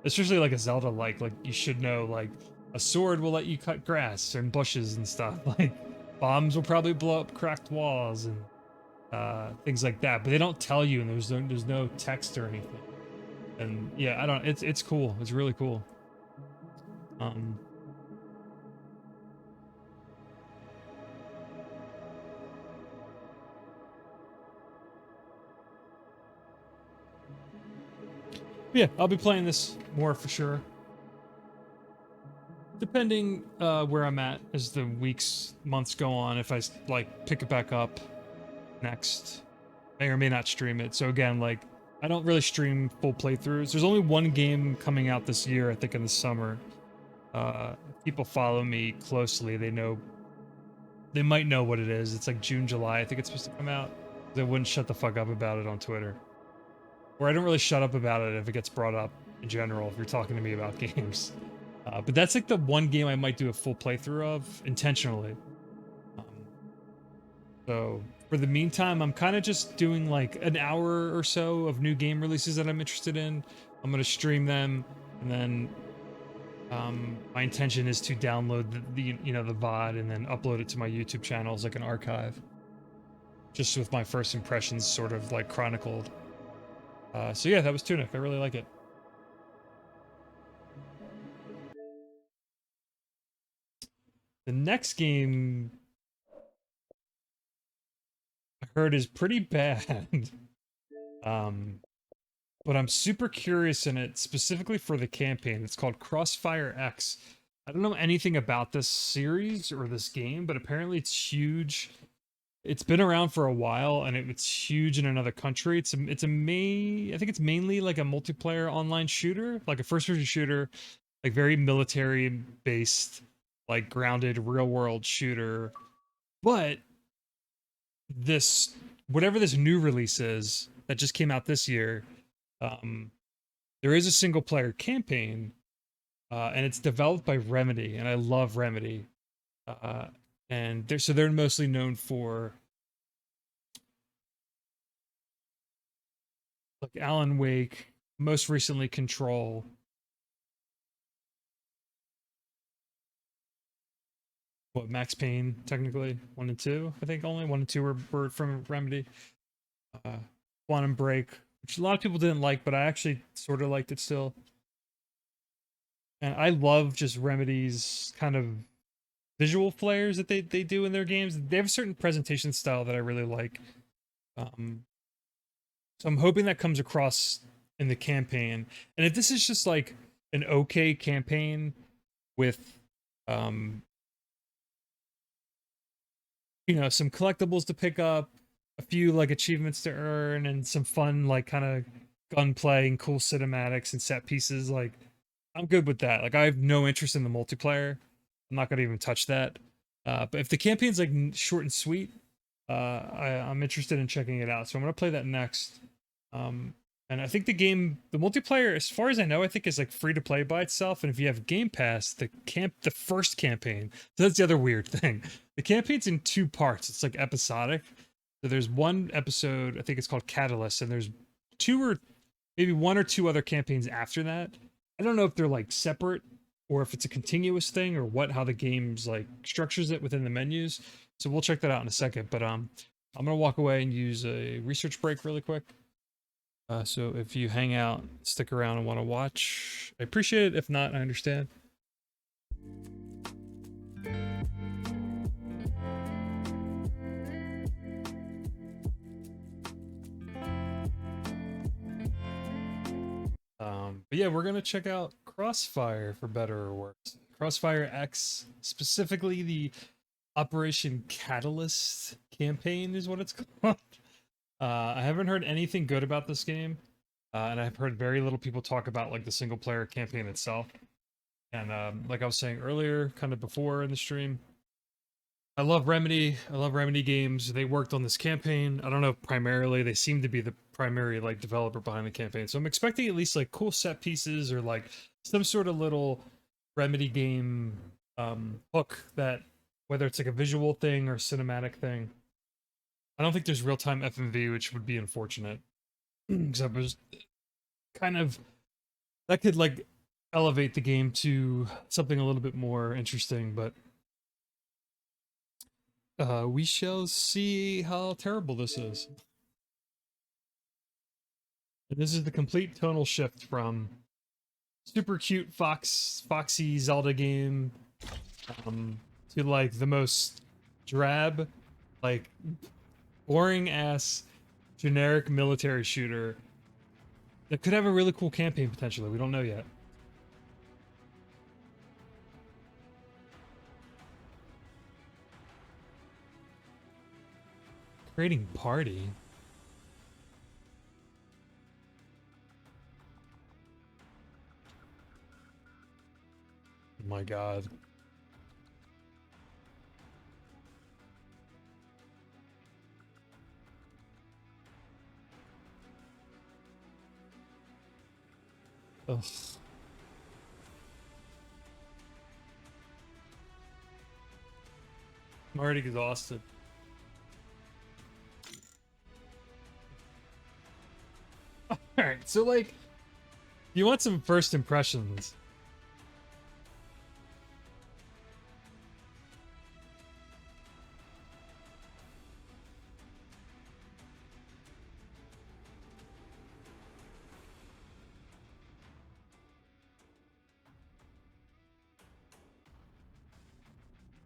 especially like a Zelda, like you should know like a sword will let you cut grass and bushes and stuff. Like bombs will probably blow up cracked walls and things like that. But they don't tell you, and there's no text or anything. And yeah, I don't. It's cool. It's really cool. Um, yeah, I'll be playing this more for sure. Depending where I'm at as the weeks, months go on, if I like pick it back up next, may or may not stream it. So again, like I don't really stream full playthroughs. There's only one game coming out this year, I think in the summer. People follow me closely. They might know what it is. It's like June, July. I think it's supposed to come out. They wouldn't shut the fuck up about it on Twitter. Or I don't really shut up about it if it gets brought up in general, if you're talking to me about games. But that's like the one game I might do a full playthrough of intentionally. Um, so for the meantime, I'm kind of just doing like an hour or so of new game releases that I'm interested in. I'm gonna stream them, and then my intention is to download the you know the VOD and then upload it to my YouTube channel as like an archive, just with my first impressions sort of like chronicled. So yeah, that was Tunic. I really like it. The next game I heard is pretty bad. um, but I'm super curious in it, specifically for the campaign. It's called CrossfireX. I don't know anything about this series or this game, but apparently it's huge. It's been around for a while, and it's huge in another country. I think it's mainly like a multiplayer online shooter, like a first-person shooter like very military based, like grounded real world shooter. But this whatever this new release is that just came out this year, um, there is a single player campaign, and it's developed by Remedy, and I love Remedy. Uh, and they're mostly known for like Alan Wake, most recently Control. What, Max Payne, technically 1 and 2, I think only 1 and 2 were from Remedy. Uh, Quantum Break, which a lot of people didn't like, but I actually sort of liked it still. And I love just Remedy's kind of visual flares that they do in their games. They have a certain presentation style that I really like. Um, so I'm hoping that comes across in the campaign. And if this is just like an okay campaign with, um, some collectibles to pick up, a few like achievements to earn, and some fun like kind of gunplay and cool cinematics and set pieces, like I'm good with that. Like I have no interest in the multiplayer. I'm not gonna even touch that. But if the campaign's like short and sweet, I'm interested in checking it out. So I'm gonna play that next. Um, and I think the multiplayer, as far as I know, I think is like free to play by itself. And if you have Game Pass, the first campaign, so that's the other weird thing. The campaign's in 2 parts. It's like episodic. So there's one episode, I think it's called Catalyst, and there's two or maybe 1 or 2 other campaigns after that. I don't know if they're like separate or if it's a continuous thing or how the game's like structures it within the menus. So we'll check that out in a second. But I'm gonna walk away and use a research break really quick. So if you hang out, stick around and want to watch, I appreciate it. If not, I understand. But yeah, we're gonna check out Crossfire for better or worse. CrossfireX, specifically the Operation Catalyst campaign, is what it's called. I haven't heard anything good about this game, and I've heard very little people talk about like the single player campaign itself. And like I was saying earlier, kind of before in the stream, I love Remedy. I love Remedy games. They worked on this campaign. I don't know if primarily they seem to be the primary like developer behind the campaign. So I'm expecting at least like cool set pieces or like some sort of little Remedy game hook that, whether it's like a visual thing or cinematic thing. I don't think there's real-time FMV, which would be unfortunate. Because I was kind of, that could like elevate the game to something a little bit more interesting, but we shall see how terrible this is. And this is the complete tonal shift from super cute foxy Zelda game, to like the most drab, like boring ass generic military shooter that could have a really cool campaign potentially. We don't know yet. Creating party. Oh my god. Ugh. I'm already exhausted. Alright, so like, you want some first impressions.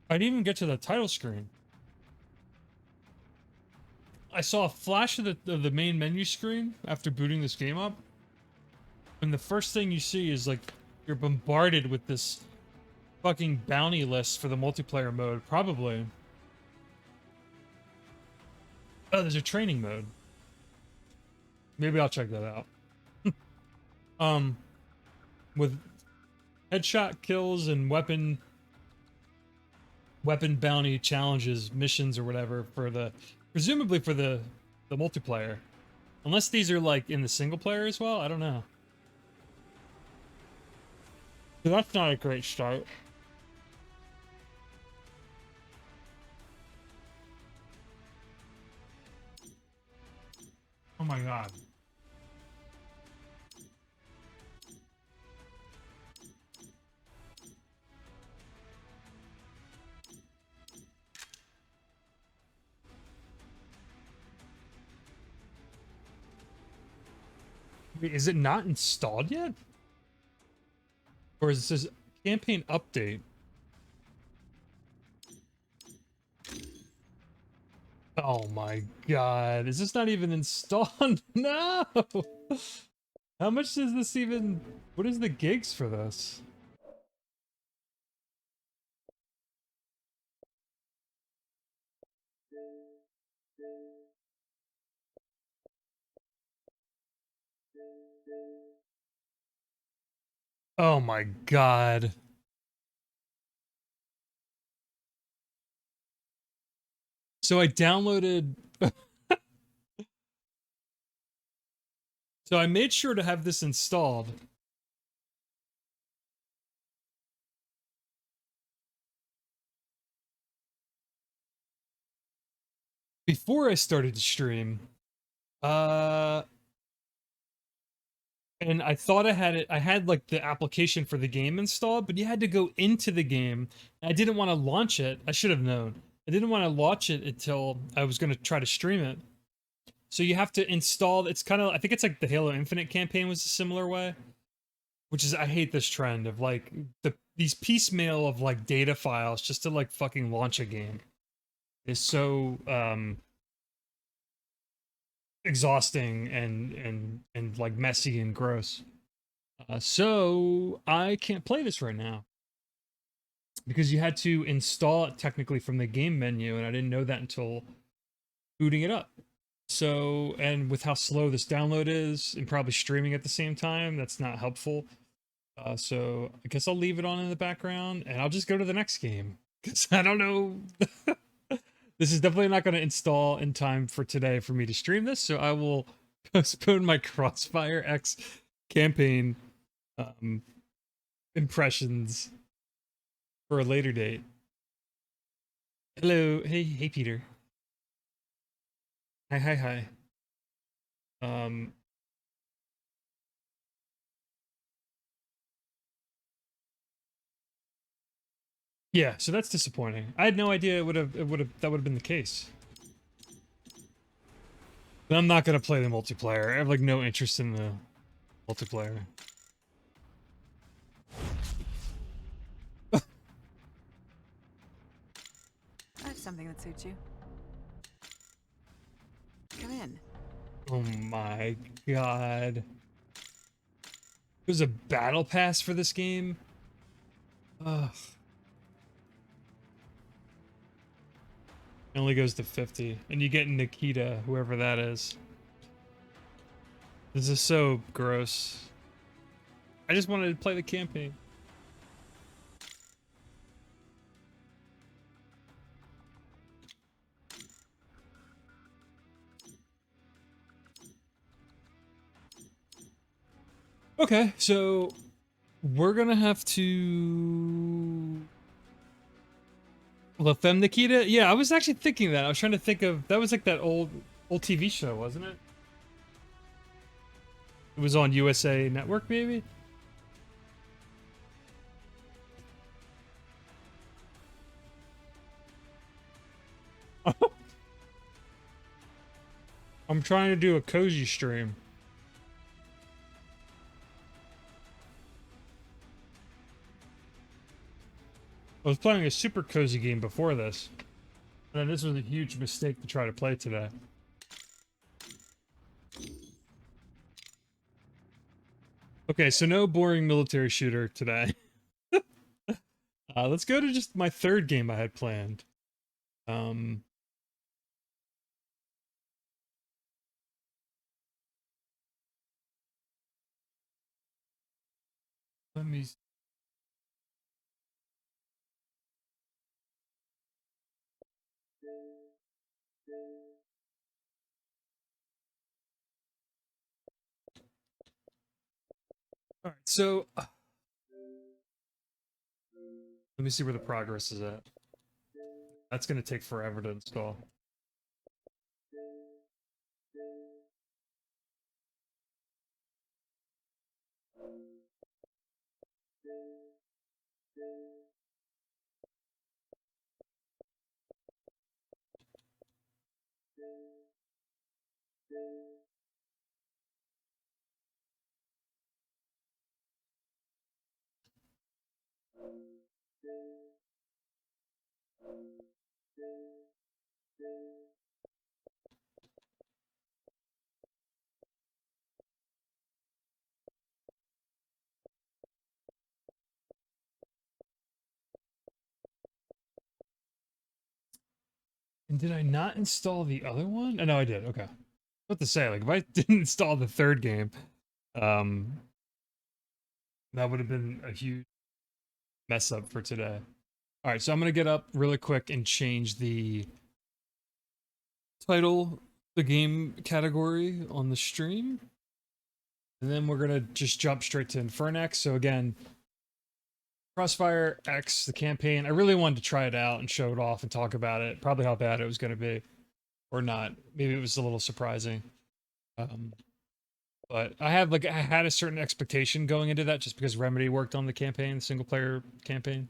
I didn't even get to the title screen. I saw a flash of the main menu screen after booting this game up. And the first thing you see is like, you're bombarded with this fucking bounty list for the multiplayer mode, probably. Oh, there's a training mode. Maybe I'll check that out. Um, with headshot kills and weapon bounty challenges, missions or whatever for the presumably for the multiplayer. Unless these are like in the single player as well, I don't know. So that's not a great start. Oh my god. Wait, is it not installed yet? Or is this campaign update? Oh my god. Is this not even installed? No! How much does this even... What is the gigs for this? Oh my god. So I downloaded... So I made sure to have this installed. Before I started to stream. Uh... And I thought I had it. I had like the application for the game installed, but you had to go into the game. I didn't want to launch it. I should have known. I didn't want to launch it until I was going to try to stream it. So you have to install. It's kind of. I think it's like the Halo Infinite campaign was a similar way. Which is, I hate this trend of like these piecemeal of like data files just to like fucking launch a game. Is so exhausting and like messy and gross. So I can't play this right now because you had to install it technically from the game menu, and I didn't know that until booting it up. So, and with how slow this download is, and probably streaming at the same time, that's not helpful. So I guess I'll leave it on in the background, and I'll just go to the next game because I don't know. This is definitely not going to install in time for today for me to stream this, so I will postpone my CrossfireX campaign um, impressions for a later date. Hello, hey Peter. Hi. Um, yeah, so that's disappointing. I had no idea that would have been the case. But I'm not gonna play the multiplayer. I have like no interest in the multiplayer. I have something that suits you. Come in. Oh my god. There's a battle pass for this game? Ugh. It only goes to 50. And you get Nikita, whoever that is. This is so gross. I just wanted to play the campaign. Okay, so we're gonna have to... La Femme Nikita? Yeah, I was actually thinking that. I was trying to think of... That was like that old TV show, wasn't it? It was on USA Network, maybe? I'm trying to do a cozy stream. I was playing a super cozy game before this. And then this was a huge mistake to try to play today. Okay, so no boring military shooter today. Let's go to just my third game I had planned. Um, let me All right, so let me see where the progress is at. That's going to take forever to install. And did I not install the other one? Oh, no, I did. Okay. What to say? Like, if I didn't install the third game, um, that would have been a huge mess up for today. All right, so I'm gonna get up really quick and change the title, the game category on the stream, and then we're gonna just jump straight to Infernax. So again, CrossfireX, the campaign. I really wanted to try it out and show it off and talk about it. Probably how bad it was gonna be, or not. Maybe it was a little surprising. But I had a certain expectation going into that just because Remedy worked on the campaign, the single player campaign.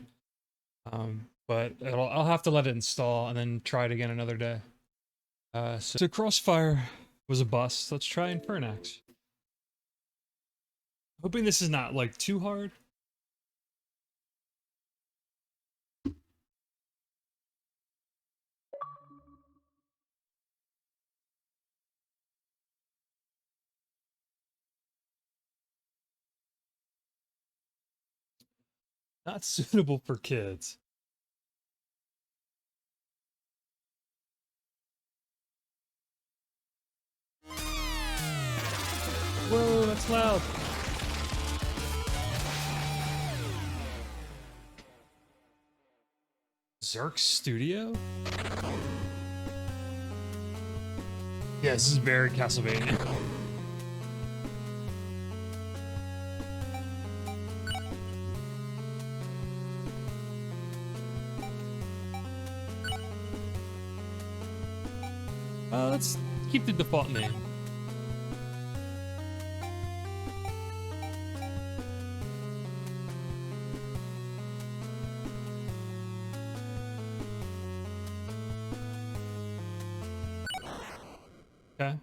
But I'll have to let it install and then try it again another day. So Crossfire was a bust. Let's try Infernax. Hoping this is not like too hard. Not suitable for kids. Whoa, that's loud. Zerk Studio? Yeah, this is very Castlevania. Let's keep the default name. Okay.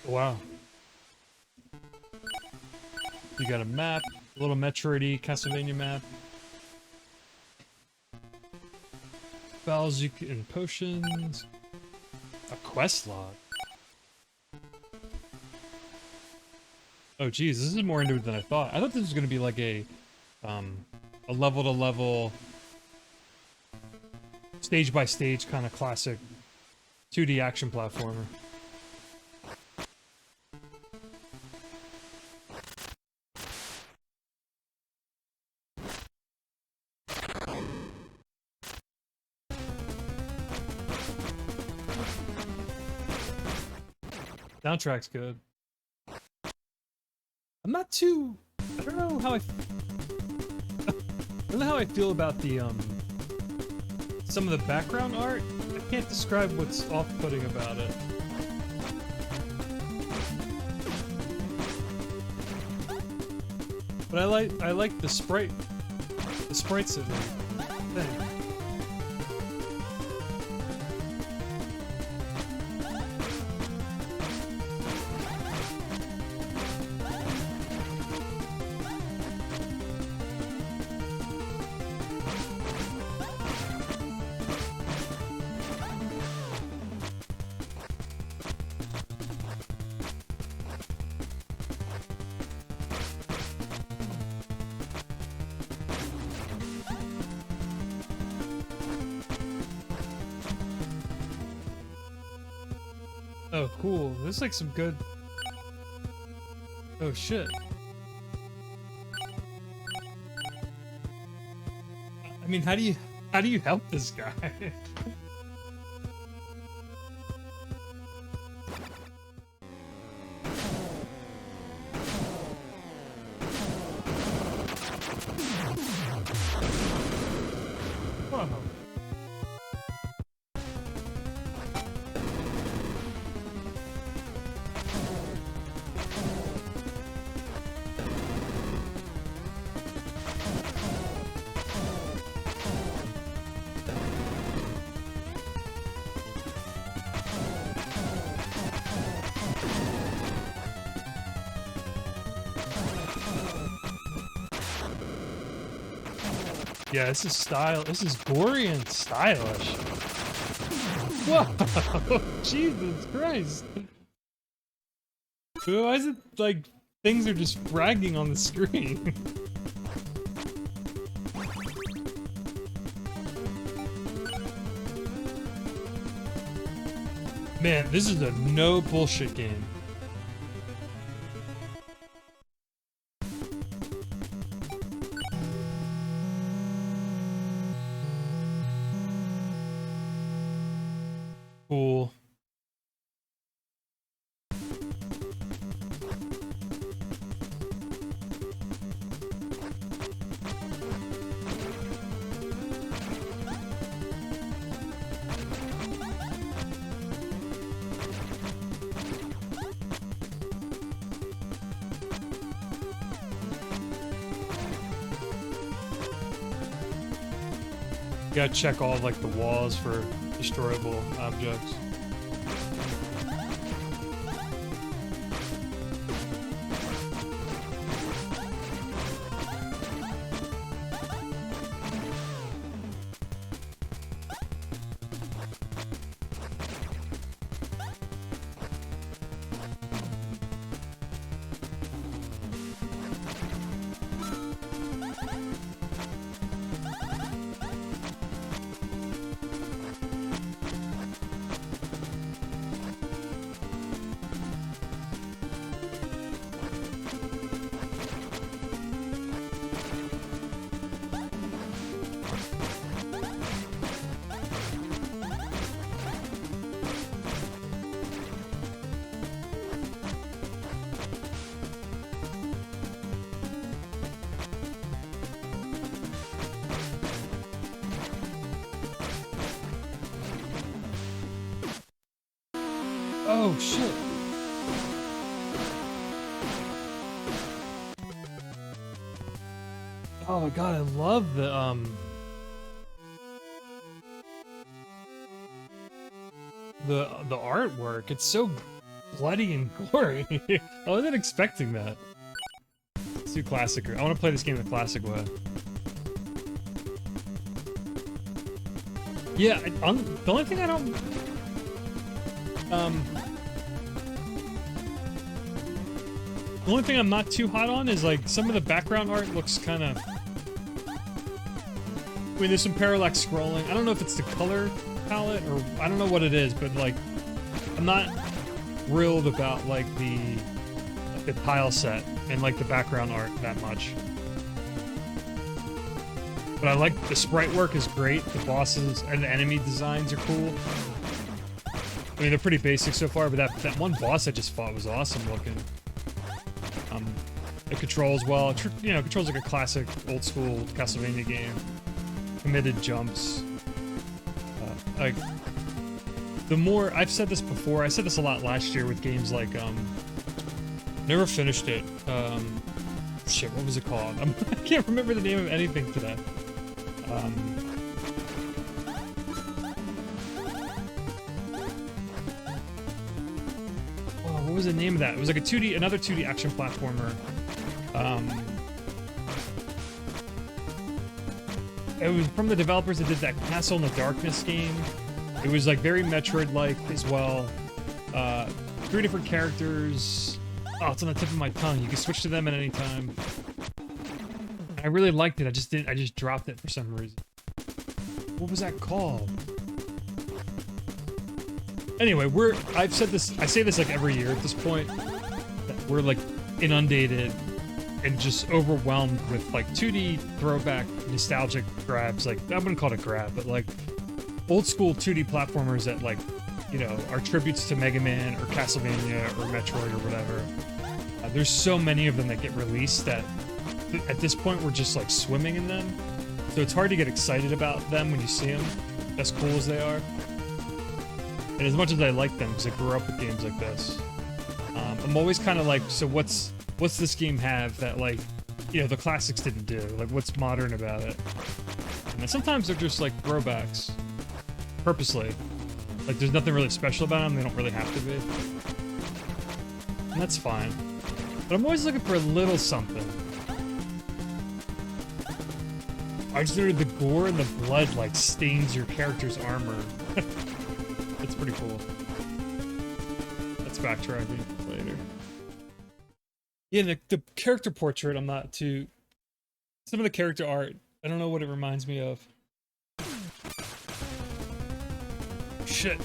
Wow. You got a map, a little Metroid-y Castlevania map. Spells you can, and potions. A quest log. Oh geez, this is more into it than I thought. I thought this was gonna be like a level to level, stage by stage kind of classic 2D action platformer. Soundtrack's good. I'm not too. I don't know how I. I don't know how I feel about the some of the background art. I can't describe what's off-putting about it. But I like the sprites of the thing. Oh, cool. This is like some good... Oh, shit. I mean, how do you help this guy? Whoa. Yeah, this is style. This is gory and stylish. Whoa! Jesus Christ! Why is it like things are just fragging on the screen? Man, this is a no bullshit game. Cool. You gotta check all like the walls for destroyable objects. Oh shit. Oh god, I love the artwork. It's so bloody and gory. I wasn't expecting that. Let's do classic. I want to play this game the classic way. Yeah, the only thing I don't the only thing I'm not too hot on is like some of the background art looks kind of. I mean, there's some parallax scrolling. I don't know if it's the color palette or I don't know what it is, but like, I'm not thrilled about like the tile set and like the background art that much. But I like the sprite work is great. The bosses and the enemy designs are cool. I mean, they're pretty basic so far, but that one boss I just fought was awesome looking. It controls well. You know, it controls like a classic old school Castlevania game. Committed jumps. Like, the more I've said this before, I said this a lot last year with games like never finished it. Shit, what was it called? I can't remember the name of anything today. What was the name of that? It was like another 2D action platformer. It was from the developers that did that Castle in the Darkness game. It was like very Metroid-like as well. 3 different characters. Oh, it's on the tip of my tongue. You can switch to them at any time. I really liked it. I just dropped it for some reason. What was that called? Anyway, I've said this, I say this like every year at this point, that we're like inundated and just overwhelmed with like 2D throwback nostalgic grabs. Like, I wouldn't call it a grab, but like old school 2D platformers that, like, you know, are tributes to Mega Man or Castlevania or Metroid or whatever. There's so many of them that get released that at this point we're just like swimming in them. So it's hard to get excited about them when you see them, as cool as they are. And as much as I like them, because I grew up with games like this, I'm always kind of like, so what's this game have that, like, you know, the classics didn't do? Like, what's modern about it? And sometimes they're just like throwbacks, purposely. Like, there's nothing really special about them. They don't really have to be, and that's fine. But I'm always looking for a little something. I just noted the gore and the blood like stains your character's armor. That's pretty cool. That's backtracking later. Yeah, the character portrait, I'm not too... Some of the character art, I don't know what it reminds me of. Shit.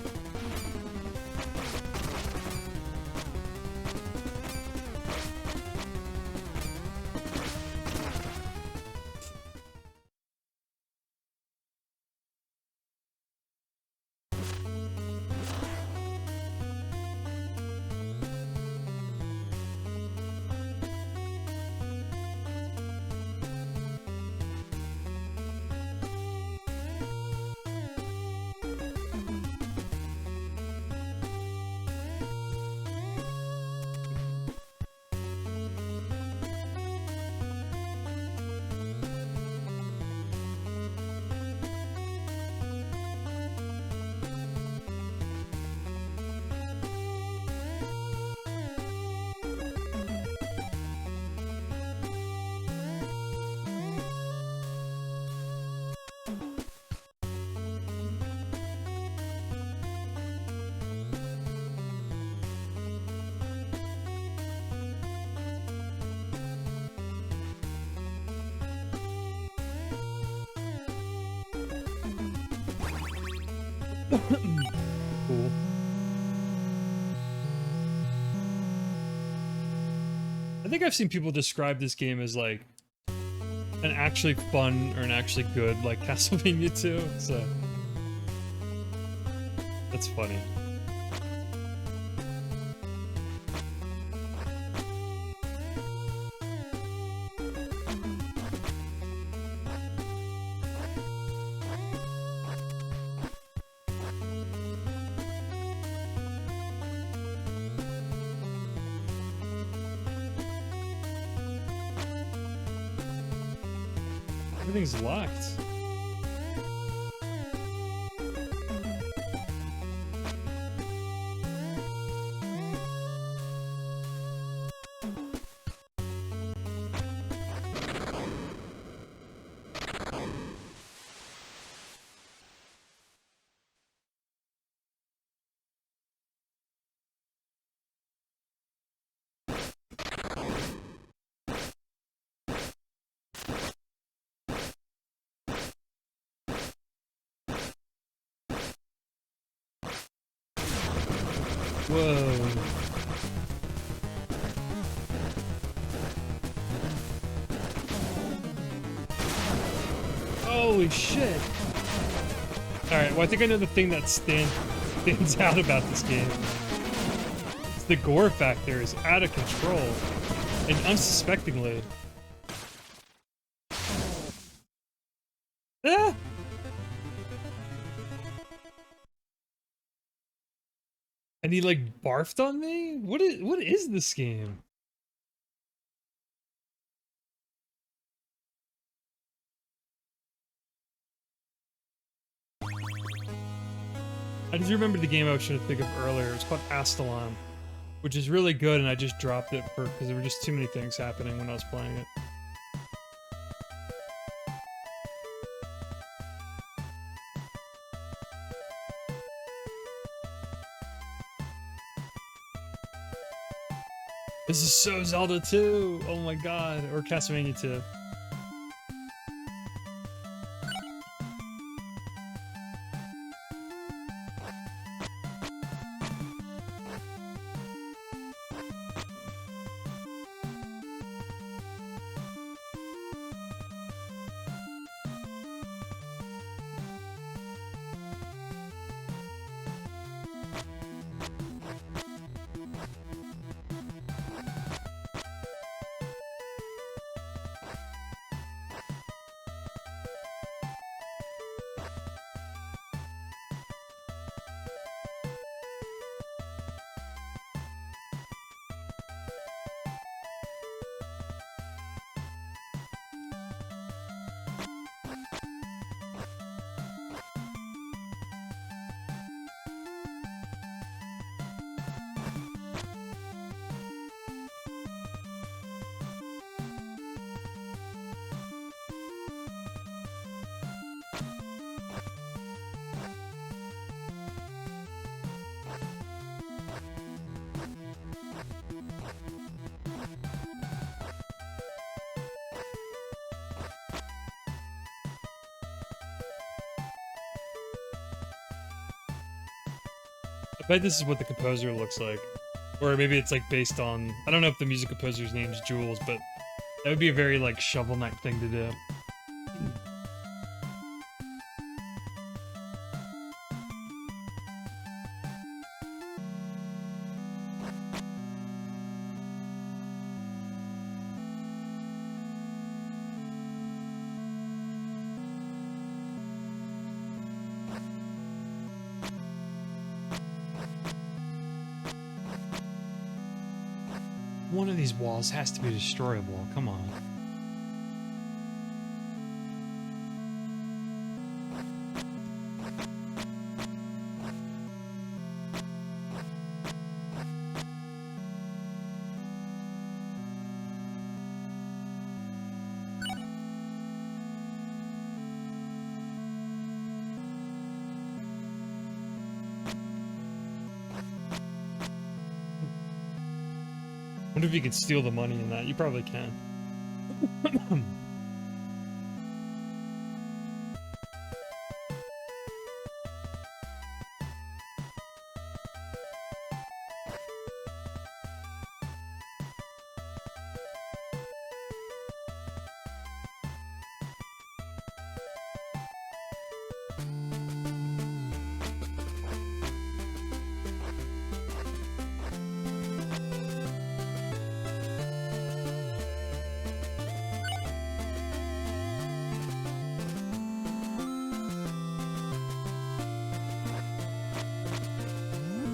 Cool. I think I've seen people describe this game as like an actually fun or an actually good like Castlevania 2, so that's funny. Everything's locked. Whoa. Holy shit. Alright, well I think I know the thing that stands... stands out about this game. It's the gore factor is out of control, and unsuspectingly. Ah! And he like barfed on me? What is this game? I just remember the game I was trying to think of earlier. It was called Astalon, which is really good, and I just dropped it because there were just too many things happening when I was playing it. This is so Zelda 2! Oh my god, or Castlevania 2. I bet this is what the composer looks like. Or maybe it's like based on, I don't know if the music composer's name is Jules, but that would be a very like Shovel Knight thing to do. One of these walls has to be destroyable, come on. I wonder if you could steal the money in that. You probably can.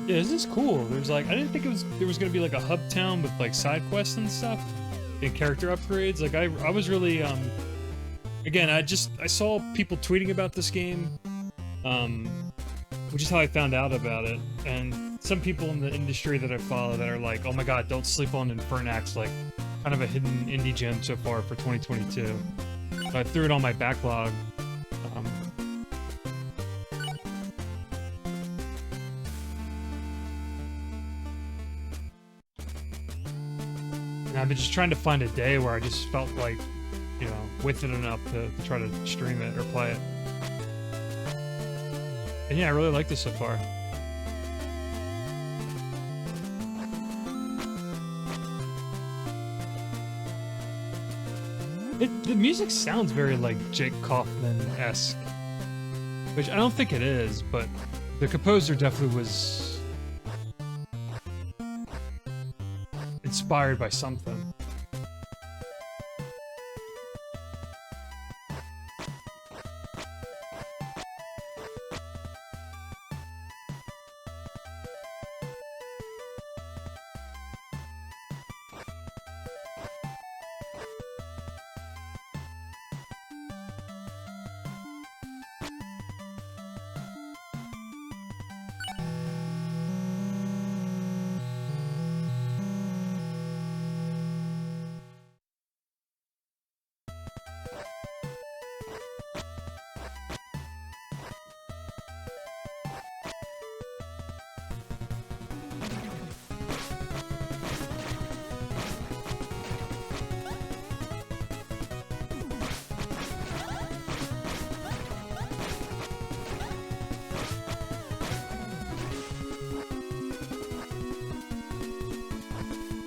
Yeah, this is cool. There's like, I didn't think there was gonna be like a hub town with like side quests and stuff and character upgrades. Like I was really again, I saw people tweeting about this game, which is how I found out about it. And some people in the industry that I follow that are like, oh my god, don't sleep on Infernax, like kind of a hidden indie gem so far for 2022. So I threw it on my backlog. And I've been just trying to find a day where I just felt like, you know, with it enough to try to stream it or play it. And yeah, I really like this so far. The music sounds very like Jake Kaufman-esque, which I don't think it is, but The composer definitely was inspired by something.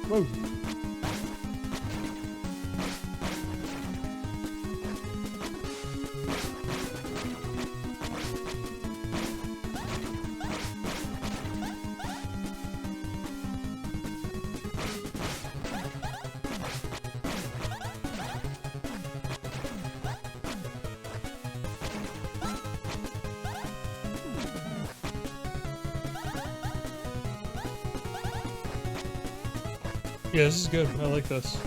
Whoa. Yeah, this is good. I like this.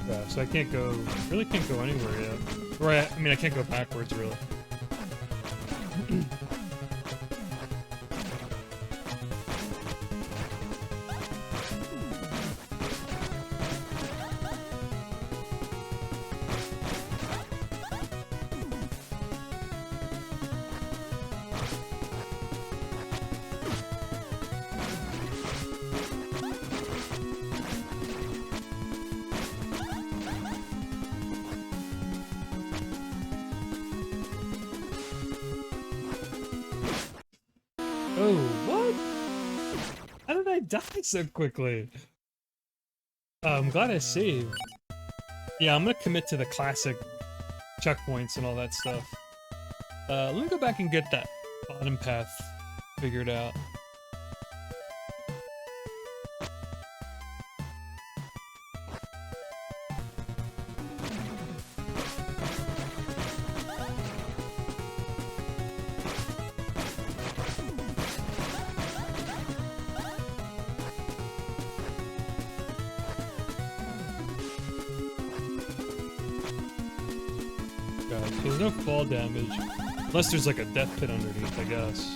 Yeah, so I can't go, really can't go anywhere yet. Or I mean, I can't go backwards, really. Oh, what? How did I die so quickly? I'm glad I saved. Yeah, I'm gonna commit to the classic checkpoints and all that stuff. Let me go back and get that bottom path figured out. There's no fall damage. Unless there's like a death pit underneath, I guess.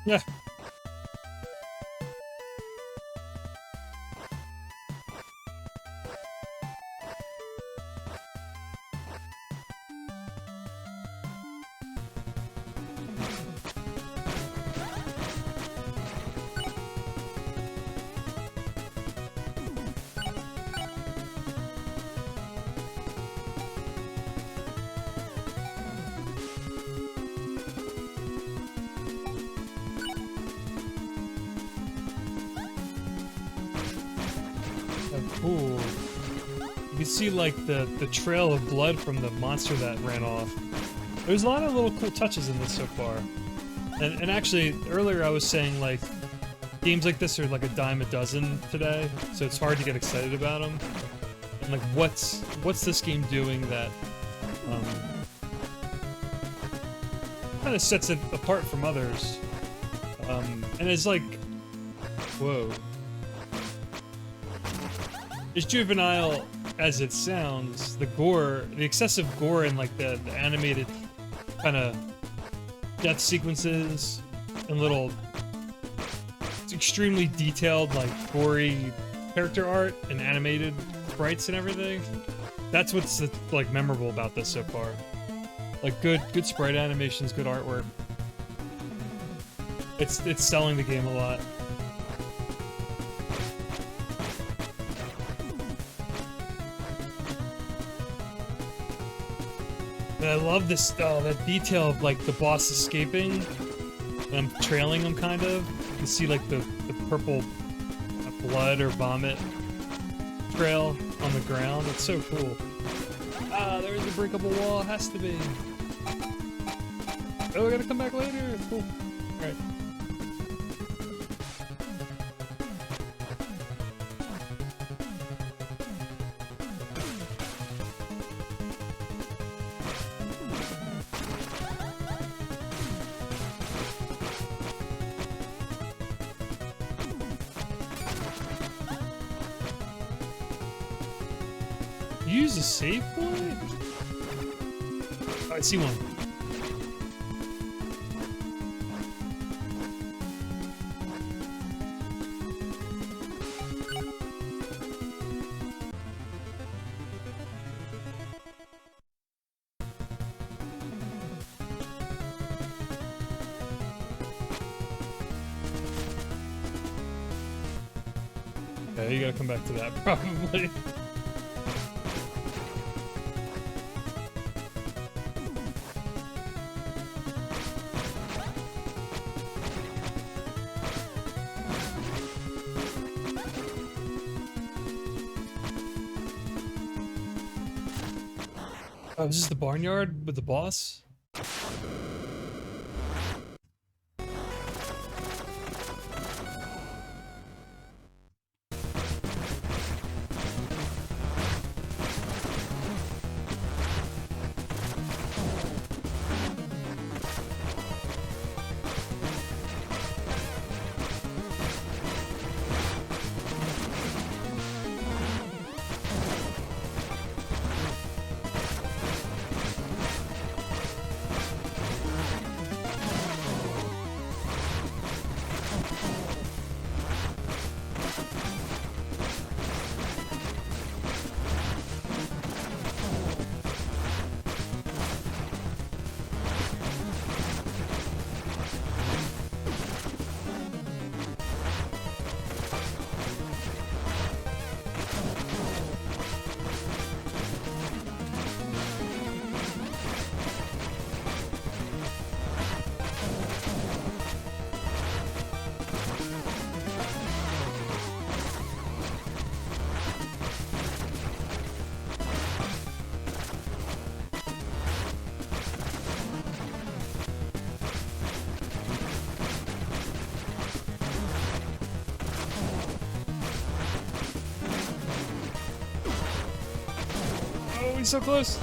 Yeah. cool. You can see like the trail of blood from the monster that ran off. There's a lot of little cool touches in this so far. And actually, earlier I was saying like games like this are like a dime a dozen today, so it's hard to get excited about them. And like, what's this game doing that kind of sets it apart from others? And it's like, whoa. As juvenile as it sounds, the gore, the excessive gore and like the animated kind of death sequences and little extremely detailed, like gory character art and animated sprites and everything. That's what's like memorable about this so far. Like good sprite animations, good artwork. It's selling the game a lot. And I love this, that detail of like the boss escaping and I'm trailing him kind of. You see like the purple blood or vomit trail on the ground. It's so cool. Ah, there's a breakable wall. Has to be. Oh, we gotta come back later. Cool. Alright. Use a save point? Oh, I see one. Okay, you gotta come back to that, probably. Oh, this is the barnyard with the boss? Oh, he's so close.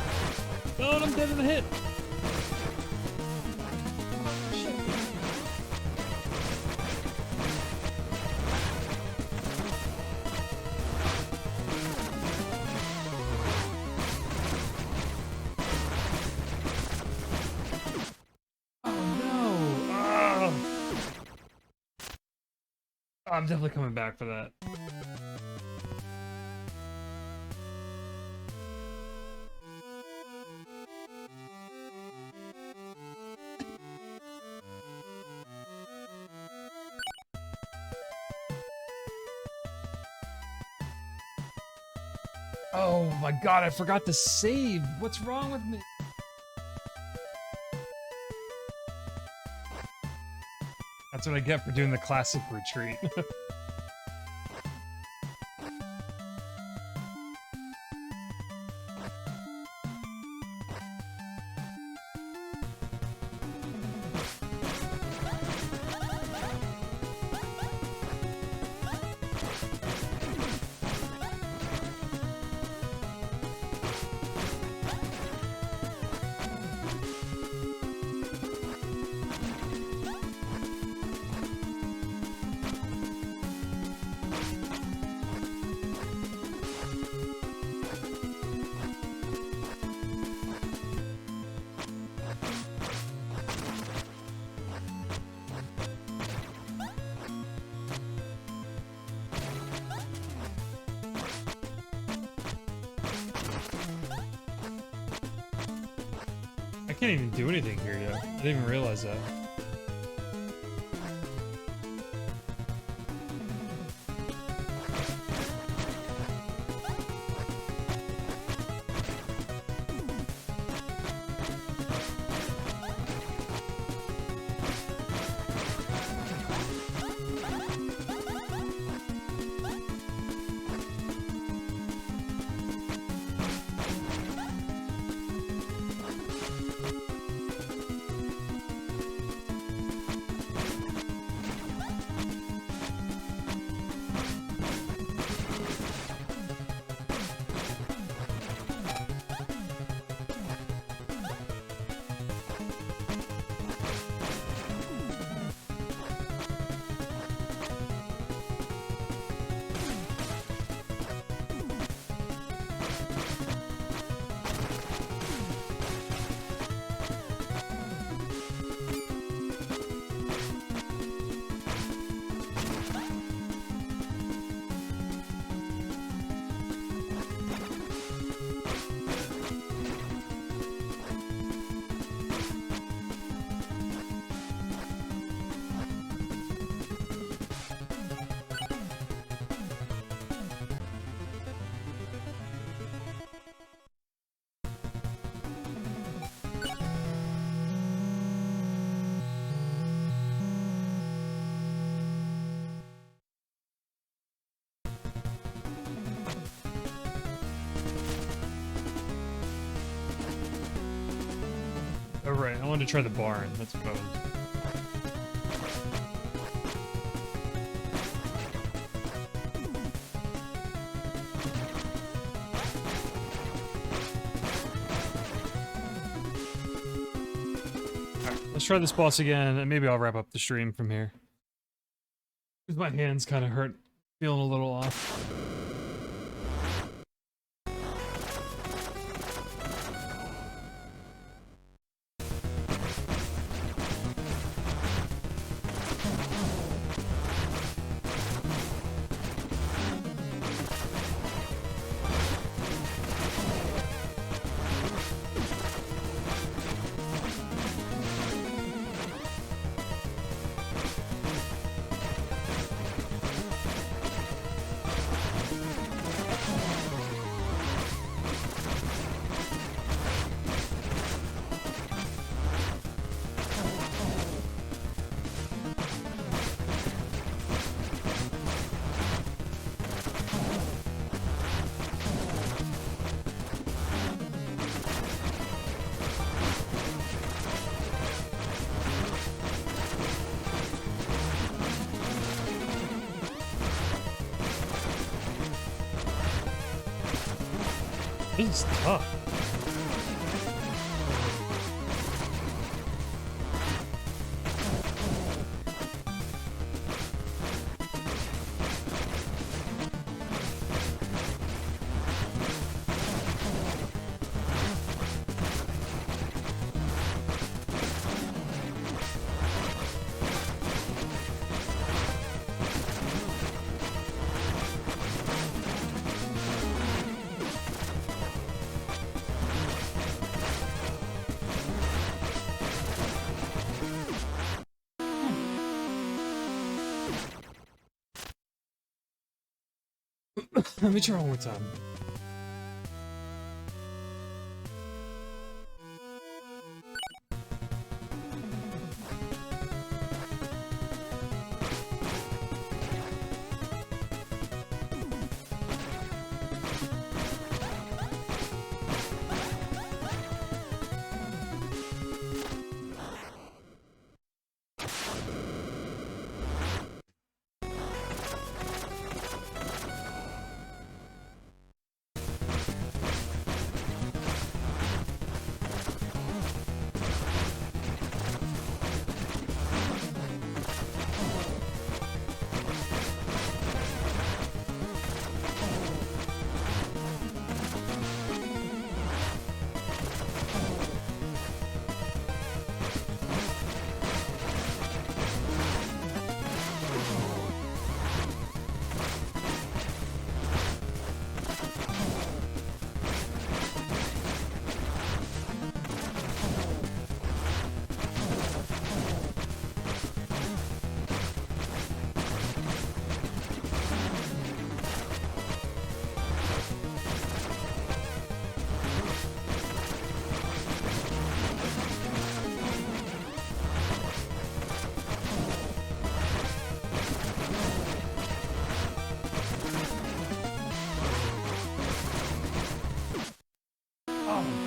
Oh, and I'm dead in the hit. Shit. Oh no. Oh. I'm definitely coming back for that. Oh my god, I forgot to save. What's wrong with me? That's what I get for doing the classic retreat. can't even do anything here yet. I didn't even realize that. Oh, right. I wanted to try the barn. That's what I was. Alright, let's try this boss again, and maybe I'll wrap up the stream from here. Because my hands kind of hurt. Feeling a little off. This is tough. Let me try one more time.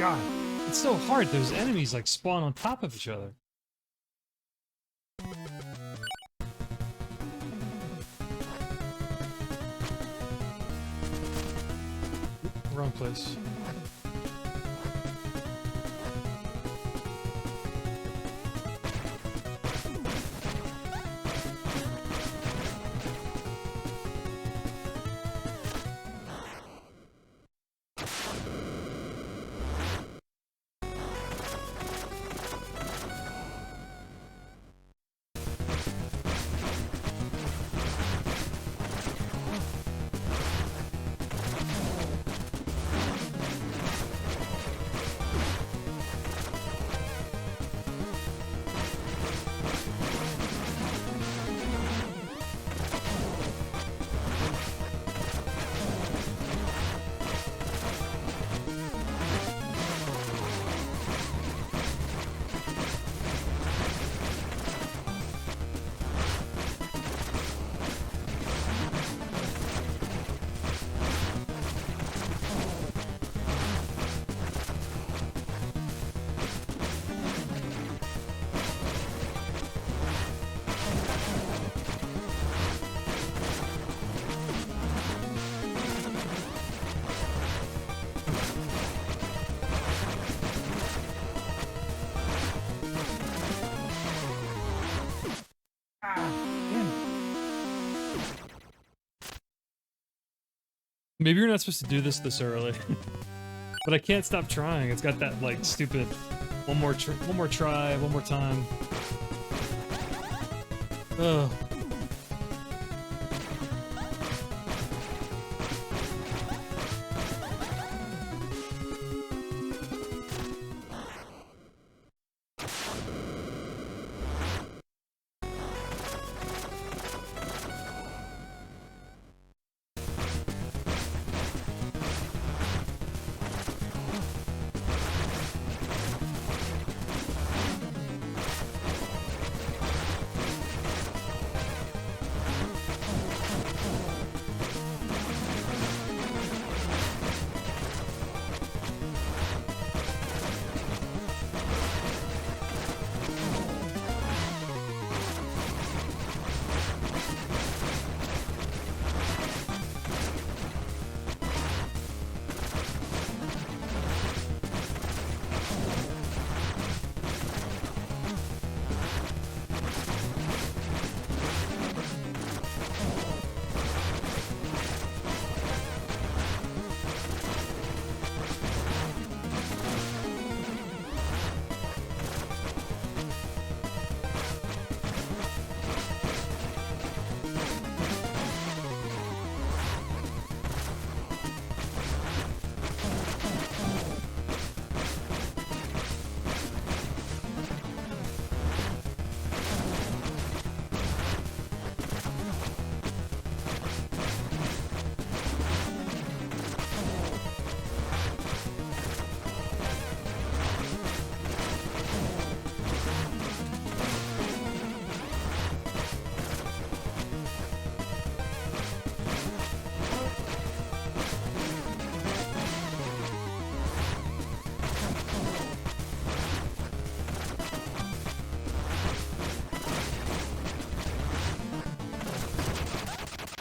God, it's so hard. Those enemies like spawn on top of each other. Wrong place. Maybe you're not supposed to do this early. But I can't stop trying. It's got that like stupid one more try, one more time. Ugh.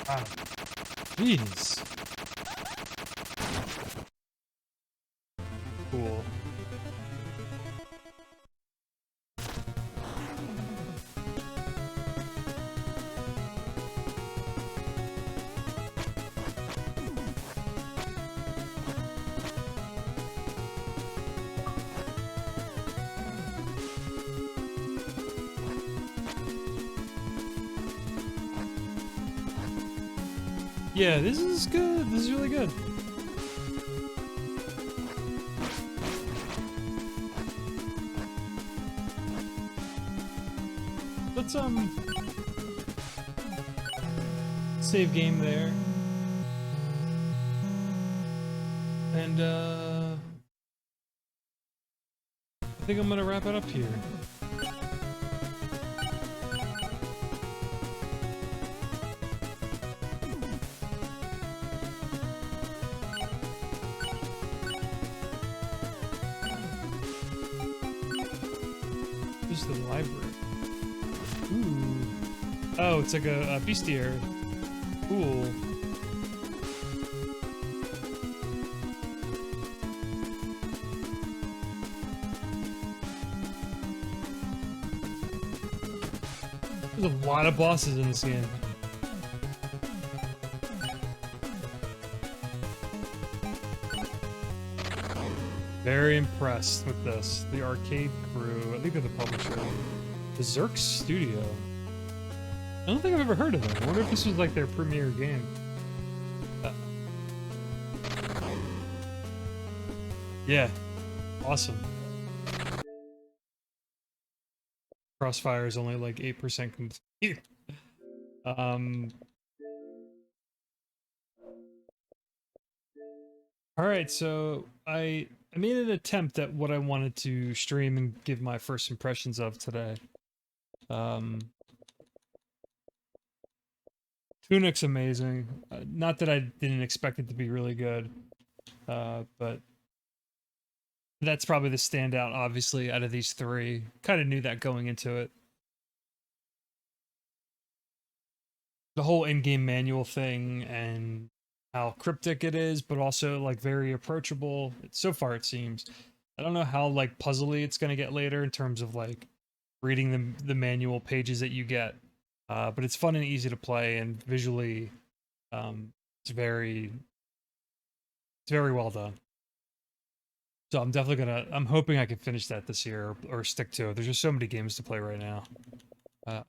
Wow. Jeez. Cool. Yeah, this is good. This is really good. Let's save game there. And I think I'm gonna wrap it up here. Where's the library? Ooh. Oh, it's like a bestiary. Cool. There's a lot of bosses in this game. Very impressed with this. The Arcade Crew, I think they're the publisher. The Zerk Studio. I don't think I've ever heard of them. I wonder if this was like their premiere game. Yeah. Awesome. Crossfire is only like 8% complete. Alright, so I made an attempt at what I wanted to stream and give my first impressions of today. Tunic's amazing. Not that I didn't expect it to be really good, but that's probably the standout, obviously, out of these three. Kind of knew that going into it. The whole in-game manual thing and how cryptic it is, but also like very approachable. So far, it seems. I don't know how like puzzly it's gonna get later in terms of like reading the manual pages that you get, but it's fun and easy to play, and visually, it's very well done. So I'm definitely I'm hoping I can finish that this year or stick to it. There's just so many games to play right now.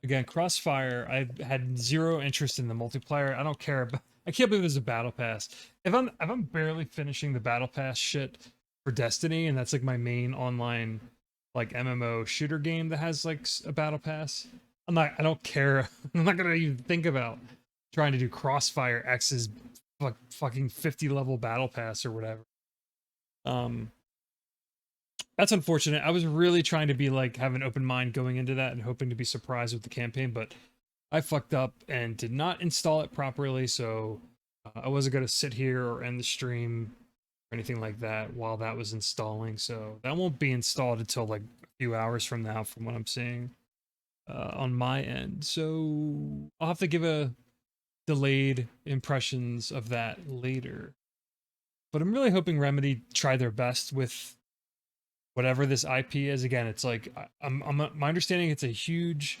Again, Crossfire, I've had zero interest in the multiplayer. I don't care about, I can't believe there's a battle pass. If I'm barely finishing the battle pass shit for Destiny, and that's like my main online like MMO shooter game that has like a battle pass, I don't care. I'm not gonna even think about trying to do CrossfireX's fucking 50 level battle pass or whatever. That's unfortunate. I was really trying to be like have an open mind going into that and hoping to be surprised with the campaign, but I fucked up and did not install it properly, so I wasn't going to sit here or end the stream or anything like that while that was installing, so that won't be installed until like a few hours from now from what I'm seeing on my end. So I'll have to give a delayed impressions of that later. But I'm really hoping Remedy try their best with whatever this IP is. Again, it's like my understanding, it's a huge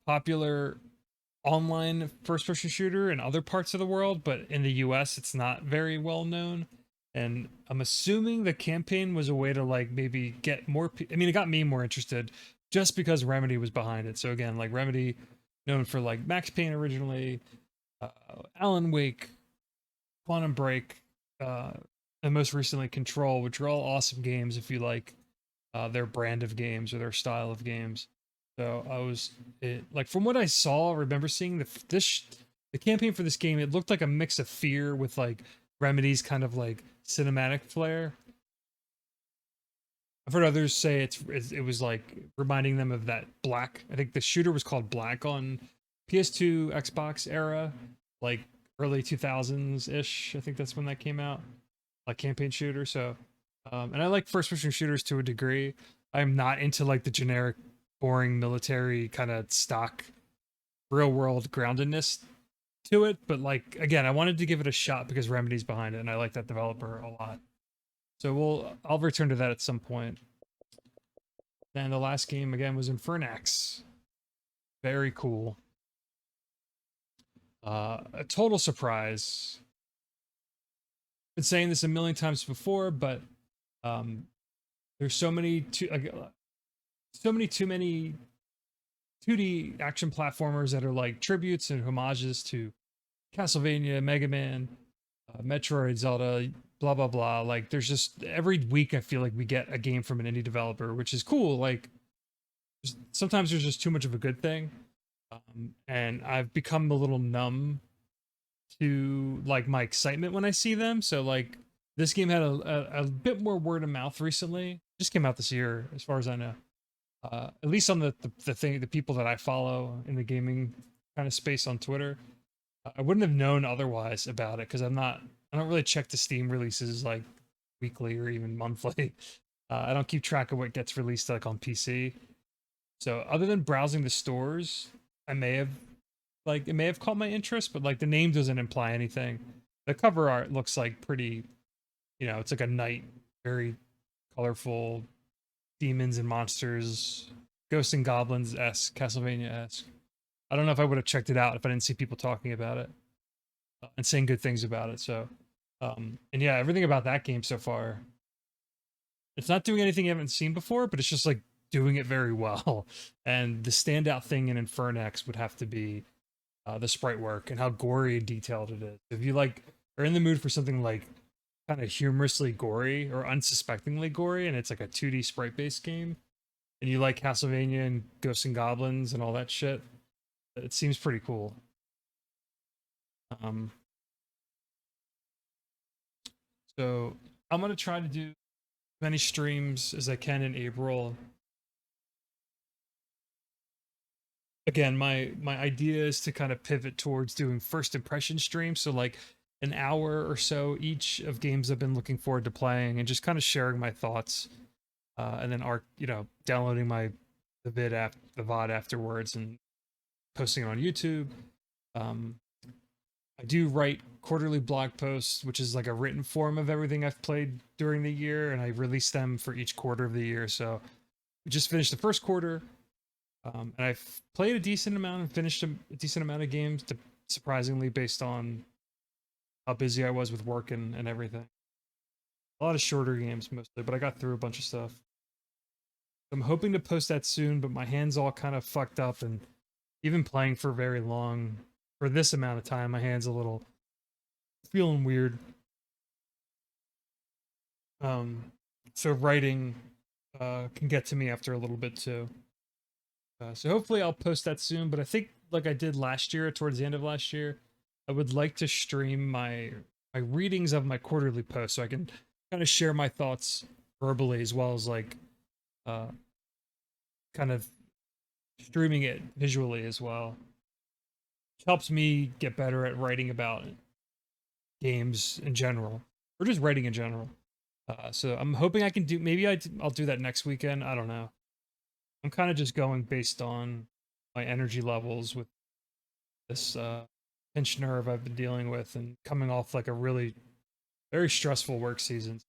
popular online first-person shooter in other parts of the world, but in the US it's not very well known. And I'm assuming the campaign was a way to like maybe get more I mean, it got me more interested just because Remedy was behind it. So again, like Remedy, known for like Max Payne originally, Alan Wake, Quantum Break, and most recently Control, which are all awesome games if you like their brand of games or their style of games. So like from what I saw, I remember seeing the campaign for this game. It looked like a mix of Fear with like Remedy's kind of like cinematic flair. I've heard others say it was like reminding them of that Black. I think the shooter was called Black on PS2, Xbox era, like early 2000s ish. I think that's when that came out, like campaign shooter. So, and I like first person shooters to a degree. I'm not into like the generic, boring military kind of stock, real world groundedness to it. But like again, I wanted to give it a shot because Remedy's behind it, and I like that developer a lot. So I'll return to that at some point. Then the last game again was Infernax. Very cool. A total surprise. Been saying this a million times before, but there's so many too many 2D action platformers that are like tributes and homages to Castlevania, Mega Man, Metroid, Zelda, blah blah blah. Like there's just every week I feel like we get a game from an indie developer, which is cool. Like sometimes there's just too much of a good thing, and I've become a little numb to like my excitement when I see them. So like this game had a bit more word of mouth recently. Just came out this year, as far as I know. At least on the people that I follow in the gaming kind of space on Twitter. I wouldn't have known otherwise about it because I don't really check the Steam releases like weekly or even monthly. I don't keep track of what gets released like on PC. So other than browsing the stores, I may have like it may have caught my interest, but like the name doesn't imply anything. The cover art looks like pretty, it's like a knight, very colorful, demons and monsters, ghosts and goblins esque, Castlevania esque. I don't know if I would have checked it out if I didn't see people talking about it and saying good things about it. So, and yeah, everything about that game so far, it's not doing anything you haven't seen before, but it's just like doing it very well. And the standout thing in Infernax would have to be the sprite work and how gory and detailed it is. If you like are in the mood for something like kind of humorously gory or unsuspectingly gory, and it's like a 2D sprite based game, and you like Castlevania and Ghosts and Goblins and all that shit, it seems pretty cool. Um, so I'm gonna try to do as many streams as I can in April. Again, my idea is to kind of pivot towards doing first impression streams, so like an hour or so each of games I've been looking forward to playing, and just kind of sharing my thoughts, and then downloading the VOD afterwards and posting it on YouTube. Um, I do write quarterly blog posts, which is like a written form of everything I've played during the year, and I release them for each quarter of the year. So we just finished the first quarter, and I've played a decent amount and finished a decent amount of games, surprisingly, based on how busy I was with work and everything. A lot of shorter games mostly, but I got through a bunch of stuff. I'm hoping to post that soon, but my hands all kind of fucked up, and even playing for very long, for this amount of time, my hand's a little feeling weird. So writing can get to me after a little bit too. So hopefully I'll post that soon. But I think like I did last year, towards the end of last year, I would like to stream my readings of my quarterly posts so I can kind of share my thoughts verbally as well as like uh, kind of streaming it visually as well. It helps me get better at writing about games in general or just writing in general. So I'm hoping I can do. Maybe I'll do that next weekend. I don't know. I'm kind of just going based on my energy levels with this pinched nerve I've been dealing with and coming off like a really very stressful work season.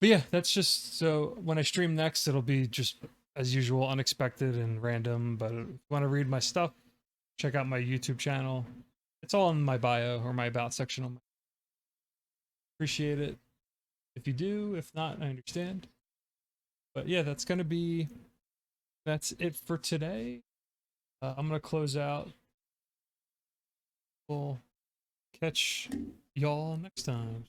But yeah, that's just so when I stream next, it'll be just as usual, unexpected and random. But if you want to read my stuff, check out my YouTube channel. It's all in my bio or my about section. Appreciate it if you do. If not, I understand. But yeah, that's it for today. I'm gonna close out. We'll catch y'all next time.